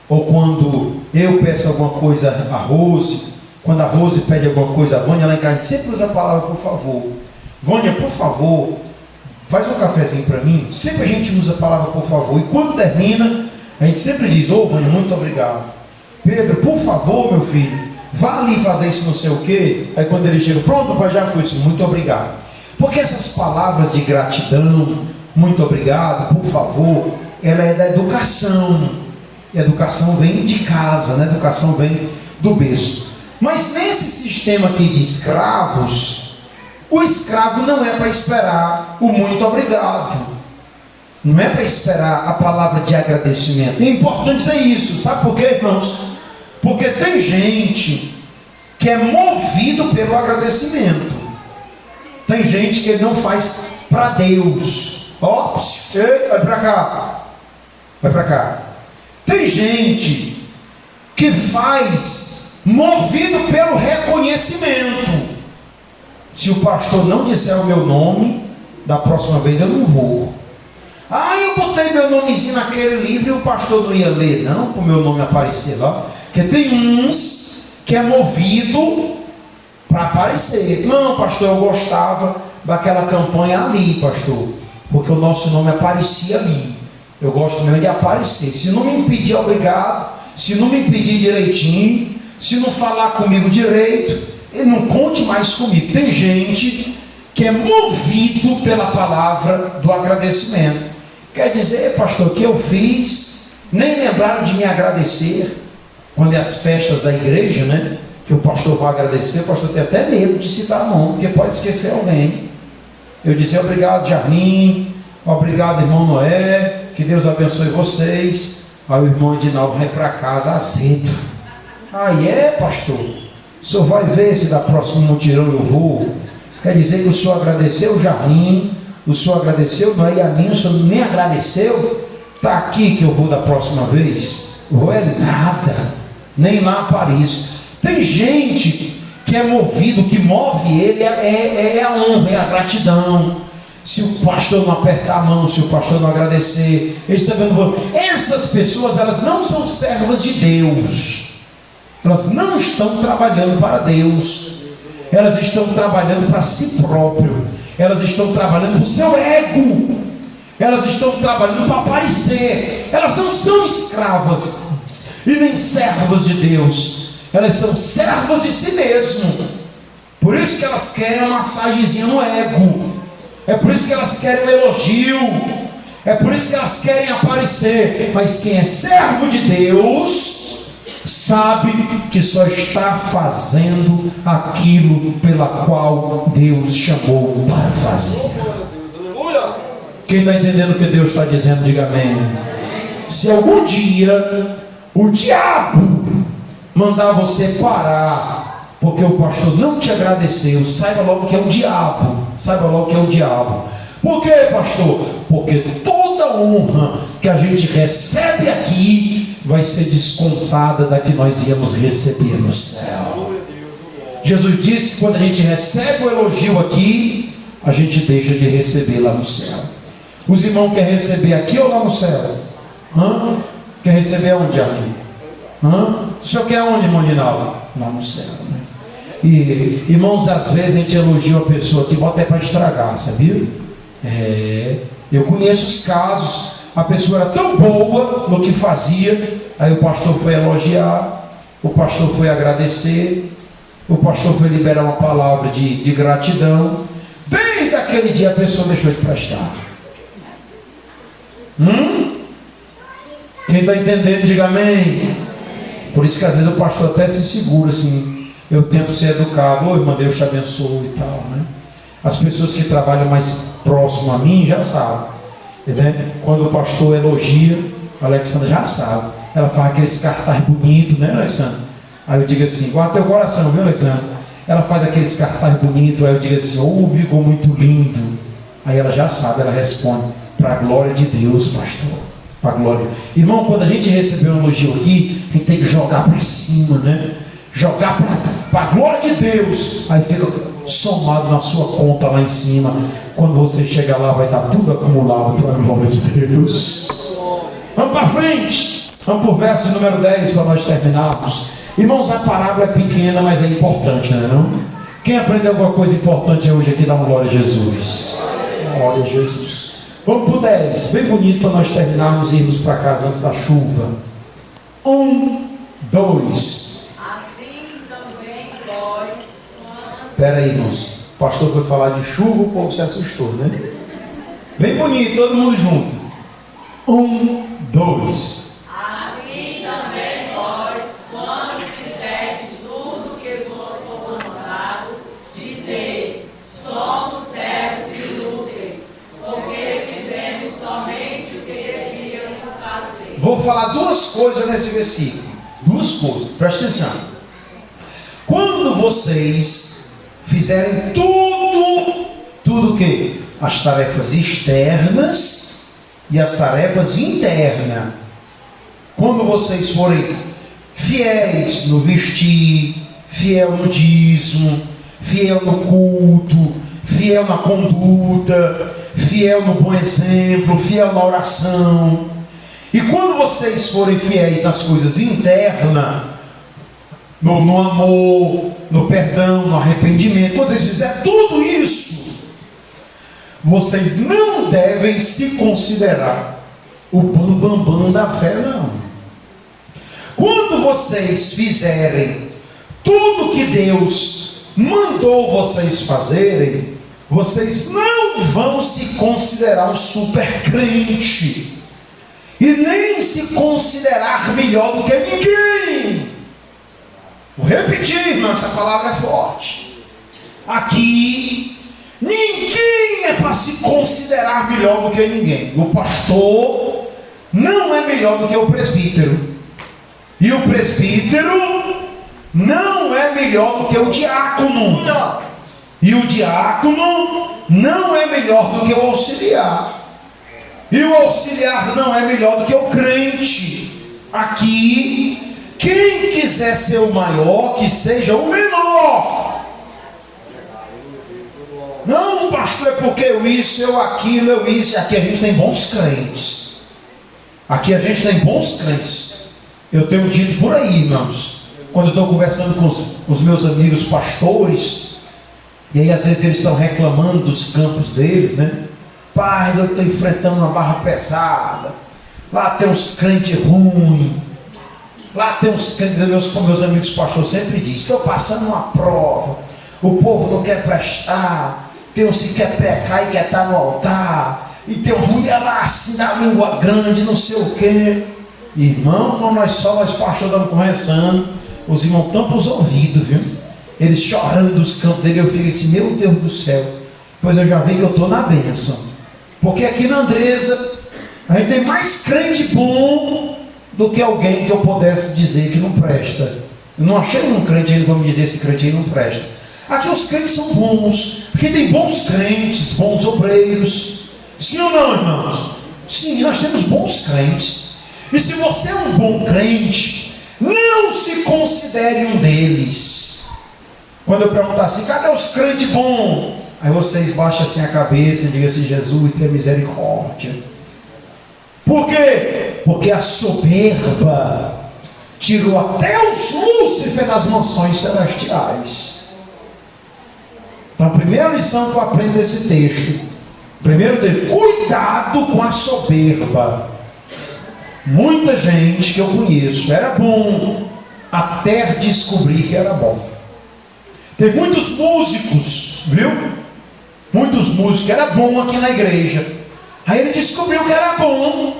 ou quando eu peço alguma coisa à Rose, quando a Rose pede alguma coisa à Vânia, lá em casa a gente sempre usa a palavra por favor. Vânia, por favor, faz um cafezinho para mim. Sempre a gente usa a palavra por favor, e quando termina, a gente sempre diz, ô Vânia, muito obrigado. Pedro, por favor, meu filho, vá ali fazer isso não sei o quê. Aí quando ele chega, pronto, pai, já fui. Muito obrigado. Porque essas palavras de gratidão, muito obrigado, por favor, ela é da educação. E a educação vem de casa, né? A educação vem do berço. Mas nesse sistema aqui de escravos, o escravo não é para esperar o muito obrigado. Não é para esperar a palavra de agradecimento. É importante dizer isso. Sabe por quê, irmãos? Porque tem gente que é movido pelo agradecimento. Tem gente que ele não faz para Deus. Ó, vai para cá. Vai para cá. Tem gente que faz movido pelo reconhecimento. Se o pastor não disser o meu nome, da próxima vez eu não vou. Ah, eu botei meu nomezinho naquele livro e o pastor não ia ler, não, para o meu nome aparecer lá. Porque tem uns que é movido para aparecer. Não, pastor, eu gostava daquela campanha ali, pastor, porque o nosso nome aparecia ali. Eu gosto mesmo de aparecer. Se não me impedir, obrigado. Se não me impedir direitinho, se não falar comigo direito, ele não conte mais comigo. Tem gente que é movido pela palavra do agradecimento. Quer dizer, pastor, que eu fiz, nem lembraram de me agradecer. Quando é as festas da igreja, né? Que o pastor vai agradecer, o pastor tem até medo de citar nome, porque pode esquecer alguém. Eu disse, obrigado, Jardim, obrigado, irmão Noé, que Deus abençoe vocês. Aí o irmão Edinaldo vai para casa azedo. Aí pastor, o senhor vai ver se da próxima mutirão eu vou. Quer dizer que o senhor agradeceu o Jardim, o senhor agradeceu Noé e a mim, o senhor nem agradeceu? Está aqui que eu vou da próxima vez. Vou nada, nem lá apareço. Tem gente que é movido, que move ele é a honra, é a gratidão. Se o pastor não apertar a mão, se o pastor não agradecer, essas pessoas, elas não são servas de Deus. Elas não estão trabalhando para Deus. Elas estão trabalhando para si próprio. Elas estão trabalhando para o seu ego. Elas estão trabalhando para aparecer. Elas não são escravas e nem servas de Deus. Elas são servas de si mesmo. Por isso que elas querem uma massagenzinha no ego. É por isso que elas querem um elogio. É por isso que elas querem aparecer. Mas quem é servo de Deus sabe que só está fazendo aquilo pela qual Deus chamou para fazer. Quem está entendendo o que Deus está dizendo, diga amém. Se algum dia o diabo mandar você parar porque o pastor não te agradeceu, saiba logo que é o diabo. Saiba logo que é o diabo. Por quê, pastor? Porque toda honra que a gente recebe aqui vai ser descontada da que nós íamos receber no céu. Jesus disse que quando a gente recebe o elogio aqui, a gente deixa de receber lá no céu. Os irmãos querem receber aqui ou lá no céu? Quer receber onde, amigo? O senhor quer onde, irmão Rinaldo? Lá no céu, né? E, irmãos, às vezes a gente elogia uma pessoa que bota para estragar, sabia? Eu conheço os casos. A pessoa era tão boa no que fazia, aí o pastor foi elogiar, o pastor foi agradecer, o pastor foi liberar uma palavra de gratidão. Desde aquele dia a pessoa deixou de prestar. Quem está entendendo, diga amém. Por isso que às vezes o pastor até se segura assim. Eu tento ser educado. Ô irmão, Deus te abençoe e tal, né? As pessoas que trabalham mais próximo a mim já sabem, né? Quando o pastor elogia, a Alexandra já sabe. Ela faz aqueles cartaz bonitos, né, Alexandra? Aí eu digo assim, guarda teu coração, viu, Alexandra? Ela faz aqueles cartaz bonitos, aí eu digo assim, ficou muito lindo. Aí ela já sabe, ela responde, para a glória de Deus, pastor. Para a glória. Irmão, quando a gente recebeu um elogio aqui, a gente tem que jogar para cima, né? Jogar para a glória de Deus. Aí fica somado na sua conta lá em cima. Quando você chegar lá, vai estar tudo acumulado para a glória de Deus. Vamos para frente. Vamos para o verso número 10 para nós terminarmos. Irmãos, a parábola é pequena, mas é importante, não é não? Quem aprendeu alguma coisa importante hoje aqui, dá uma glória a Jesus. Glória a Jesus. Vamos para o 10, bem bonito para nós terminarmos e irmos para casa antes da chuva. 1, 2. Assim também Pera aí, irmãos. O pastor foi falar de chuva, o povo se assustou, né? Bem bonito, todo mundo junto. 1, 2. Assim também vós, quando fizerdes tudo o que vos for mandado, dizei: somos servos inúteis, porque fizemos somente o que devíamos fazer. Vou falar duas coisas nesse versículo. Duas coisas, presta atenção. Quando vocês fizerem tudo o que? As tarefas externas e as tarefas internas. Quando vocês forem fiéis no vestir, fiel no dízimo, fiel no culto, fiel na conduta, fiel no bom exemplo, fiel na oração. E quando vocês forem fiéis nas coisas internas, no amor, no perdão, no arrependimento, quando vocês fizerem tudo isso, vocês não devem se considerar o bambambam da fé, não. Quando vocês fizerem tudo que Deus mandou vocês fazerem, vocês não vão se considerar um super crente e nem se considerar melhor do que ninguém. Vou repetir, irmão, essa palavra é forte. Aqui, ninguém é para se considerar melhor do que ninguém. O pastor não é melhor do que o presbítero. E o presbítero não é melhor do que o diácono. E o diácono não é melhor do que o auxiliar. E o auxiliar não é melhor do que o crente. Aqui, quem quiser ser o maior, que seja o menor. Não, pastor, é porque eu isso, eu aquilo, eu isso. Aqui a gente tem bons crentes. Aqui a gente tem bons crentes. Eu tenho dito por aí, irmãos, quando eu estou conversando com os meus amigos pastores, e aí às vezes eles estão reclamando dos campos deles, né? Pai, eu estou enfrentando uma barra pesada. Lá tem uns crentes ruins. Lá tem uns crentes, meus amigos pastores sempre dizem, estou passando uma prova. O povo não quer prestar. Tem uns que quer pecar e quer estar no altar. E tem uma mulher lá assim, da língua grande, não sei o quê. Irmão, quando nós pastores estamos conversando, os irmãos tampam os ouvidos, viu? Eles chorando dos campos dele, eu fico assim, meu Deus do céu. Pois eu já vi que eu estou na bênção. Porque aqui na Andresa, a gente tem mais crente bom do que alguém que eu pudesse dizer que não presta. Eu não achei um crente ainda para me dizer esse crente aí não presta. Aqui os crentes são bons, porque tem bons crentes, bons obreiros. Sim ou não, irmãos? Sim, nós temos bons crentes. E se você é um bom crente, não se considere um deles. Quando eu perguntar assim, cadê os crentes bons? Aí vocês baixam assim a cabeça e digam assim, Jesus, tenha misericórdia. Por quê? Porque a soberba tirou até os Lúcifer das mansões celestiais. Então a primeira lição que eu aprendo nesse texto, primeiro texto, cuidado com a soberba. Muita gente que eu conheço era bom até descobrir que era bom. Tem muitos músicos, viu? Muitos músicos que era bom aqui na igreja. Aí ele descobriu que era bom.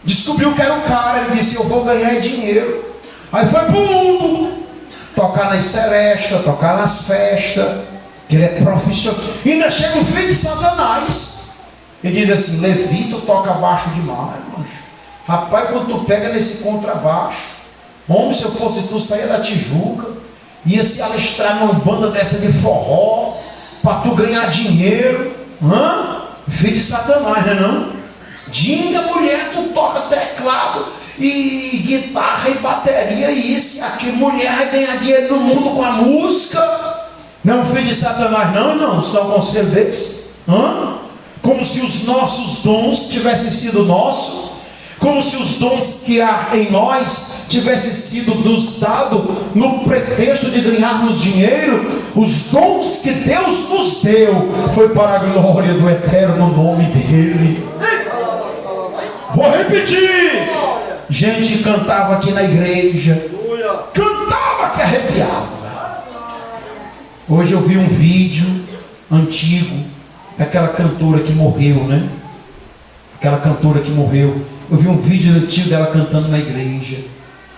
Descobriu que era um cara. Ele disse, eu vou ganhar dinheiro. Aí foi pro mundo. Tocar nas serestas, tocar nas festas. Que ele é profissional. E ainda chega o filho de Satanás. Ele diz assim, Levi, tu toca baixo demais, mancho. Rapaz, quando tu pega nesse contrabaixo, homem, se eu fosse tu, saía da Tijuca, ia se alistrar numa banda dessa de forró, para tu ganhar dinheiro. Filho de Satanás, não é não? Dinga, mulher, tu toca teclado e guitarra e bateria e isso e aquilo. Mulher vai ganhar dinheiro no mundo com a música. Não, filho de Satanás, não, só um conselho desse. Como se os nossos dons tivessem sido nossos. Como se os dons que há em nós tivessem sido nos dados no pretexto de ganharmos dinheiro. Os dons que Deus nos deu foi para a glória do eterno nome dele. Vou repetir. Gente cantava aqui na igreja, cantava que arrepiava. Hoje eu vi um vídeo antigo daquela cantora que morreu, né? Aquela cantora que morreu. Eu vi um vídeo antigo dela cantando na igreja.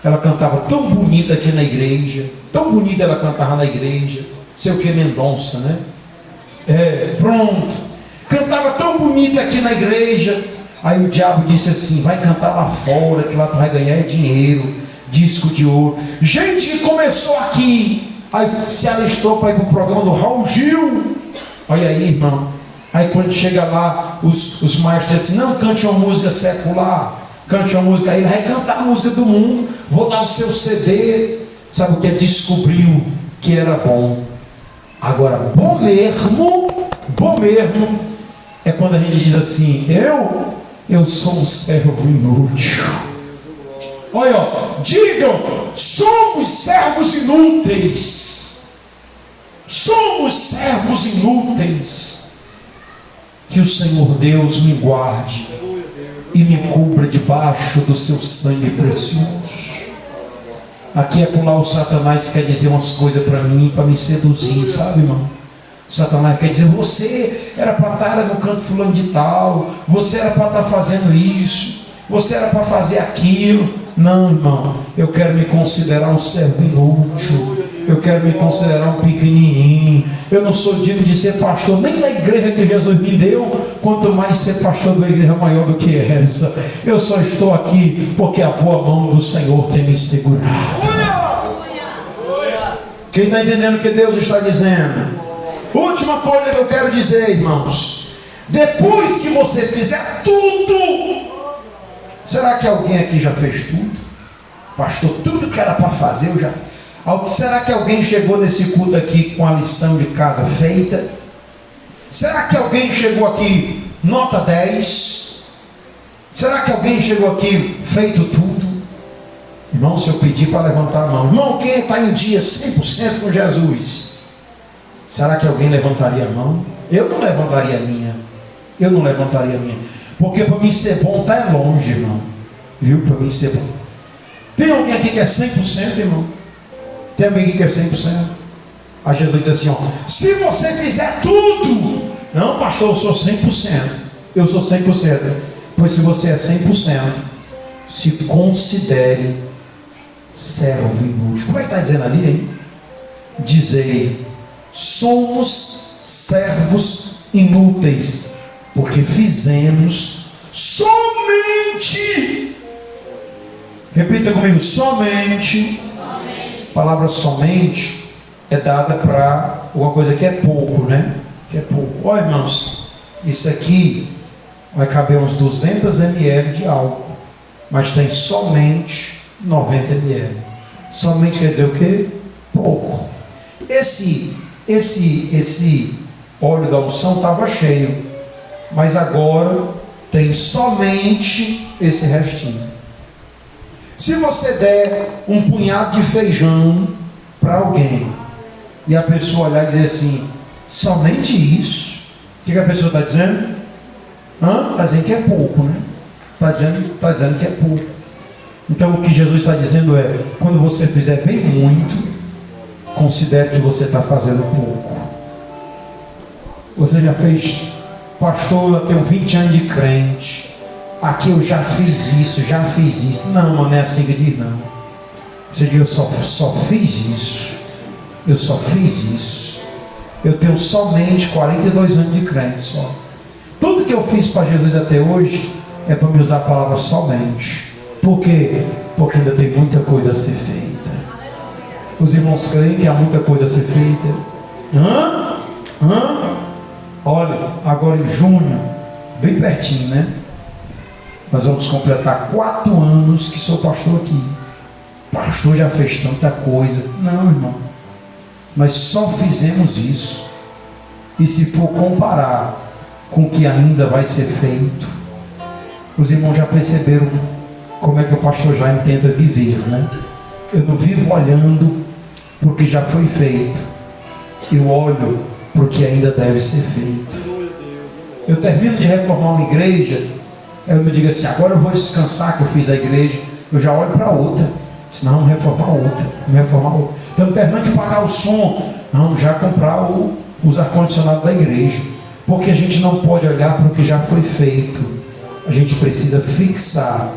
Ela cantava tão bonita aqui na igreja. Tão bonita ela cantava na igreja. Sei o que, Mendonça, né? Pronto. Cantava tão bonita aqui na igreja. Aí o diabo disse assim: vai cantar lá fora, que lá tu vai ganhar dinheiro, disco de ouro. Gente que começou aqui, aí se alistou para ir para o programa do Raul Gil. Olha aí, irmão. Aí quando chega lá, os maestros dizem assim: não, cante uma música secular, cante uma música. Aí ele vai cantar a música do mundo, vou dar o seu CD. Sabe o que? Descobriu que era bom. Agora, bom mesmo é quando a gente diz assim: eu sou um servo inútil. Olha, digam: somos servos inúteis. Somos servos inúteis. Que o Senhor Deus me guarde e me cubra debaixo do seu sangue precioso. Aqui é por lá o Satanás quer dizer umas coisas para mim, para me seduzir, sabe, irmão? O Satanás quer dizer: você era para estar no canto fulano de tal, você era para estar fazendo isso, você era para fazer aquilo. Não, irmão, eu quero me considerar um servo inútil, eu quero me considerar um pequenininho. Eu não sou digno de ser pastor nem da igreja que Jesus me deu, quanto mais ser pastor de uma igreja maior do que essa. Eu só estou aqui porque a boa mão do Senhor tem me segurado. Quem está entendendo o que Deus está dizendo? Última coisa que eu quero dizer, irmãos: depois que você fizer tudo, será que alguém aqui já fez tudo? Pastor, tudo que era para fazer eu já. Será que alguém chegou nesse culto aqui com a lição de casa feita? Será que alguém chegou aqui nota 10? Será que alguém chegou aqui feito tudo? Irmão, se eu pedir para levantar a mão: irmão, quem está em dia 100% com Jesus? Será que alguém levantaria a mão? Eu não levantaria a minha. Eu não levantaria a minha. Porque para mim ser bom está longe, irmão. Viu? Para mim ser bom. Tem alguém aqui que é 100%, irmão? Tem alguém aqui que é 100%? Aí Jesus diz assim: ó, se você fizer tudo. Não, pastor, eu sou 100%. Eu sou 100%. Pois se você é 100%, se considere servo inútil. Como é que está dizendo ali, hein? Dizei: somos servos inúteis, porque fizemos somente. Repita comigo: somente. A palavra somente é dada para uma coisa que é pouco, né? Que é pouco. Olha, irmãos, isso aqui vai caber uns 200 ml de álcool, mas tem somente 90 ml. Somente quer dizer o quê? Pouco. Esse óleo da unção estava cheio, mas agora tem somente esse restinho. Se você der um punhado de feijão para alguém e a pessoa olhar e dizer assim: somente isso, o que a pessoa está dizendo? Está dizendo que é pouco, né? Está dizendo que é pouco. Então o que Jesus está dizendo é: quando você fizer bem muito, considere que você está fazendo pouco. Você já fez: pastor, eu tenho 20 anos de crente, aqui eu já fiz isso. Não, não é assim que diz, não. Você diz: eu só fiz isso. Eu só fiz isso. Eu tenho somente 42 anos de crente só. Tudo que eu fiz para Jesus até hoje é para me usar a palavra somente. Por quê? Porque ainda tem muita coisa a ser feita. Os irmãos creem que há muita coisa a ser feita. Olha, agora em junho, bem pertinho, né? Nós vamos completar 4 anos que sou pastor aqui. Pastor já fez tanta coisa. Não, irmão. Nós só fizemos isso. E se for comparar com o que ainda vai ser feito, os irmãos já perceberam como é que o pastor Jaime tenta viver, né? Eu não vivo olhando porque já foi feito. Eu olho porque ainda deve ser feito. Eu termino de reformar uma igreja, eu não digo assim: agora eu vou descansar que eu fiz a igreja. Eu já olho para outra. Senão vamos reformar outra. Então terminando de pagar o som Vamos já comprar os ar-condicionados da igreja. Porque a gente não pode olhar para o que já foi feito. A gente precisa fixar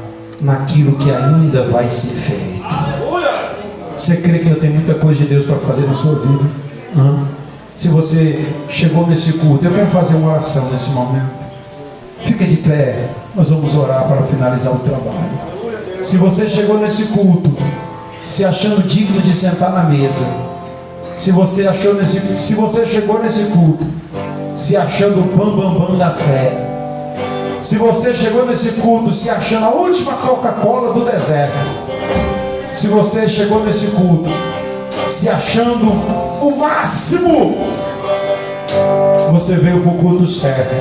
naquilo que ainda vai ser feito. Você crê que ainda tem muita coisa de Deus para fazer na sua vida? Se você chegou nesse culto, eu quero fazer uma oração nesse momento. Fica de pé, nós vamos orar para finalizar o trabalho. Se você chegou nesse culto, se achando digno de sentar na mesa, se você chegou nesse culto, se achando o bam da fé, se você chegou nesse culto se achando a última Coca-Cola do deserto, se você chegou nesse culto se achando o máximo, você veio para o culto certo,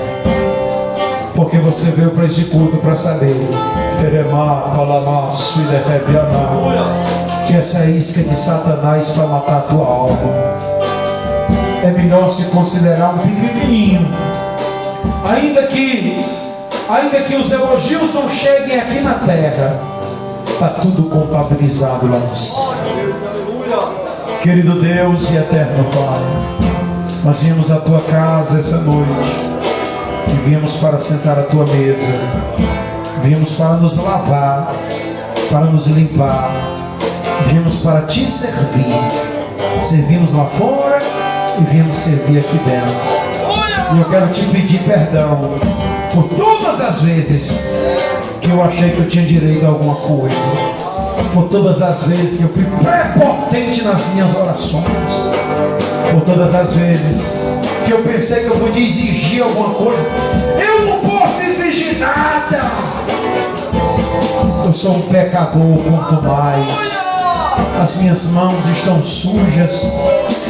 porque você veio para esse culto para saber que essa é a isca de Satanás para matar a tua alma. É melhor se considerar um pequenininho, ainda que os elogios não cheguem aqui na terra, está tudo contabilizado lá no céu. Querido Deus e eterno Pai, nós viemos à tua casa essa noite e viemos para sentar à tua mesa, viemos para nos lavar, para nos limpar, viemos para te servir. Servimos lá fora e viemos servir aqui dentro. E eu quero te pedir perdão por todas as vezes que eu achei que eu tinha direito a alguma coisa, por todas as vezes que eu fui prepotente nas minhas orações, por todas as vezes que eu pensei que eu podia exigir alguma coisa. Eu não posso exigir nada. Eu sou um pecador, quanto mais as minhas mãos estão sujas,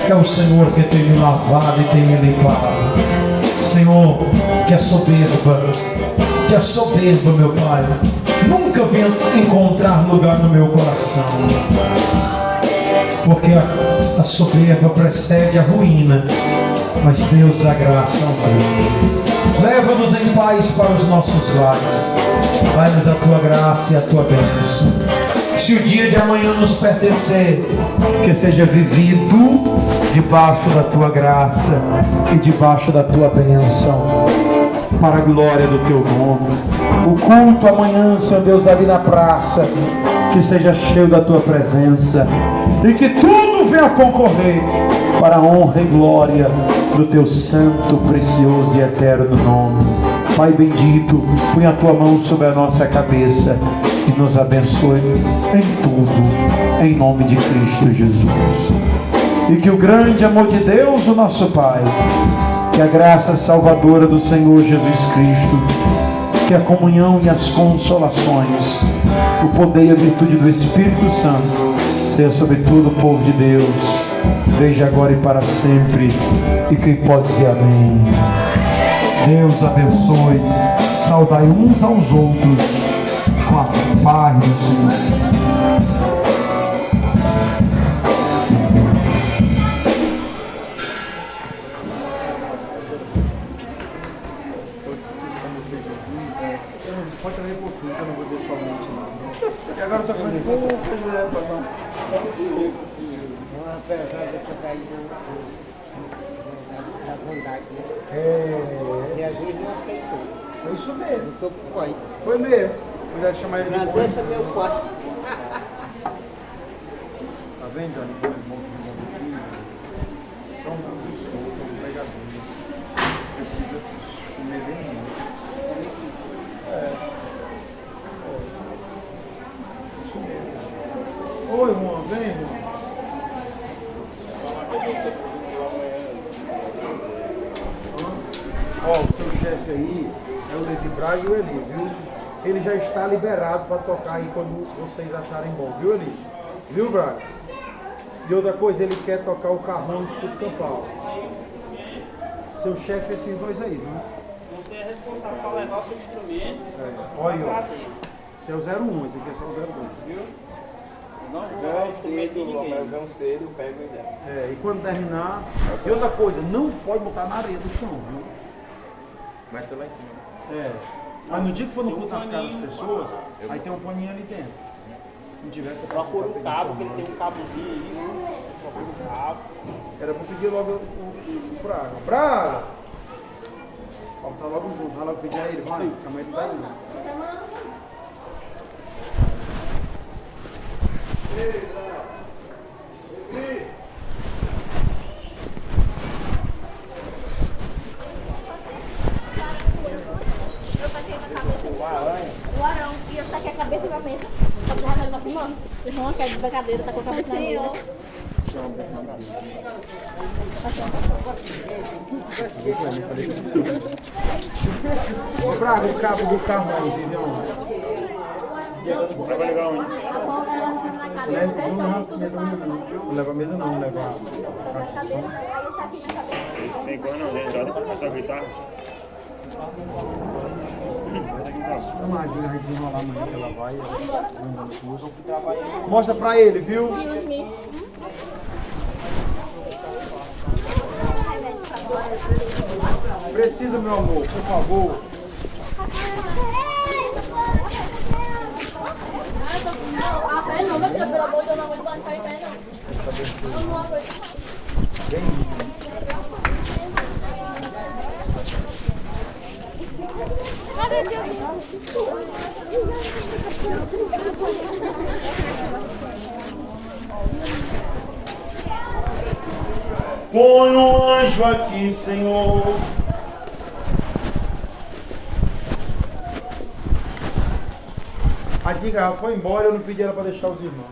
é o Senhor que tem me lavado e tem me limpado. Senhor, que a soberba, meu Pai, nunca venha encontrar lugar no meu coração, porque a soberba precede a ruína, mas Deus dá graça ao Deus. Leva-nos em paz para os nossos lares, dai-nos a tua graça e a tua bênção. Se o dia de amanhã nos pertencer, que seja vivido debaixo da tua graça e debaixo da tua bênção, para a glória do teu nome. O culto amanhã, Senhor Deus, ali na praça, que seja cheio da tua presença e que tudo venha concorrer para a honra e glória do teu santo, precioso e eterno nome. Pai bendito, põe a tua mão sobre a nossa cabeça e nos abençoe em tudo, em nome de Cristo Jesus. E que o grande amor de Deus, o nosso Pai, que a graça salvadora do Senhor Jesus Cristo, que a comunhão e as consolações, o poder e a virtude do Espírito Santo, seja sobre todo o povo de Deus, desde agora e para sempre. E quem pode dizer amém? Deus abençoe. Saudai uns aos outros com a paz do Senhor. Pode também por tudo, eu não vou ver somente não. Porque agora eu tô comendo poucas mulheres para não. Apesar dessa daí da bondade, e às vezes não aceitou. Foi isso mesmo. Não tô com pai. Foi mesmo. Mulher chamar ele de boi. Agradeça meu pai. Tá vendo, Johnny? Bom irmão, é um professor, um pregador. Precisa comer bem muito. Isso mesmo. Oi, irmão, vem, irmão. Ó, o seu chefe aí é o Levi Braga e o Eli, viu? Ele já está liberado para tocar aí quando vocês acharem bom, viu, Eli? Viu, Braga? E outra coisa, ele quer tocar o carrão no escudo campal. Seu chefe é esses dois aí, viu? Você é responsável para levar o seu instrumento. Olha aí, ó. trazer. Esse é o 01, esse aqui é só o 02. Viu? Não vou levar o instrumento de ninguém. Vão cedo, pego e dá. E quando terminar. E outra coisa, não pode botar na areia do chão, viu? Mas você lá em cima. Mas no dia que for no Tem um culto das caras das paninho. pessoas, aí tem um paninho ali dentro. Se não tivesse, Procura o cabo, que ele tem um cabozinho aí. Era pra pedir logo o Braga. Braga! Falta logo junto, vai logo pedir a ele, vai. A mãe não tá indo. O Arão, e eu taquei a cabeça na mesa. Tá borrando na prima. Vocês vão cair da cadeira, tá com a cabeça na mesa. Ô Braga, o cabo do carro aí, Vivião. Vai levar onde? Não leva a mesa não, leva a caixa. Tem quando não, né? Já depois começar a gritar. Imagina a gente desenrolar amanhã que ela vai. Mostra pra ele, viu? Precisa, meu amor, por favor. A pé não, meu filho, pelo amor de Deus, não aguento mais ficar em pé, não. Cadê o tiozinho? Põe um anjo aqui, Senhor. A diga foi embora, eu não pedi ela para deixar os irmãos.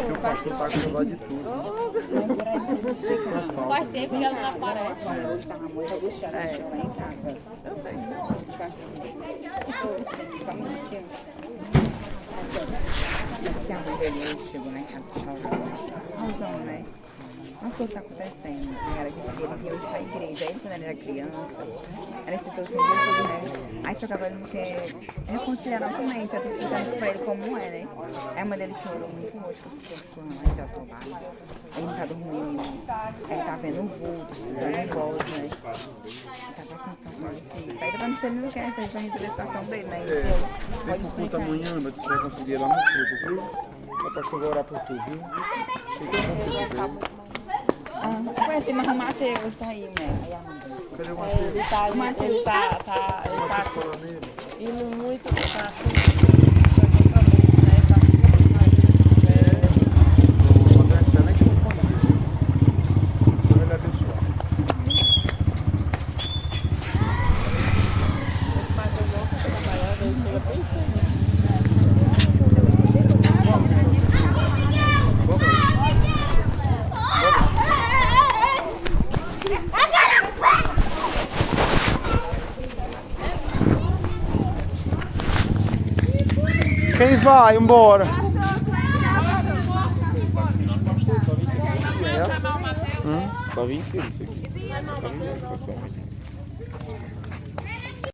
O pastor tá com dó de tudo. Faz tempo que ela não aparece. Estava muito angustiada lá em casa. Eu sei. Só um minutinho. Que a mãe dele chegou lá em casa chorando. Razão, né? Mas o que está acontecendo? Ela disse que ele veio para a igreja. Aí, quando ele era criança, ela tentou se resolver, né? Aí só que agora ele não quer reconciliar novamente. Eu estou explicando para ele como é, né? Aí a mãe dele chorou muito hoje, porque ele ficou lá já trabalho. Ele não está dormindo, ele está vendo vultos, dando voz, né? Ele está passando situação difícil. Aí depois ele não quer, a gente vai resolver a situação dele, né? Isso pode Tem explicar. amanhã, mas você vai conseguir lá no grupo, viu? O pastor vai orar por tu, viu? Fica com tudo. Ué, tem mais o Matheus, tá aí, né? Aí a mãe dele. Cadê o Matheus? Ele tá ali, ele tá Indo muito, tá Uma excelente companhia. Deus ele abençoar. Quem vai? Embora. Só vim em filme isso aqui. Só vim pessoalmente.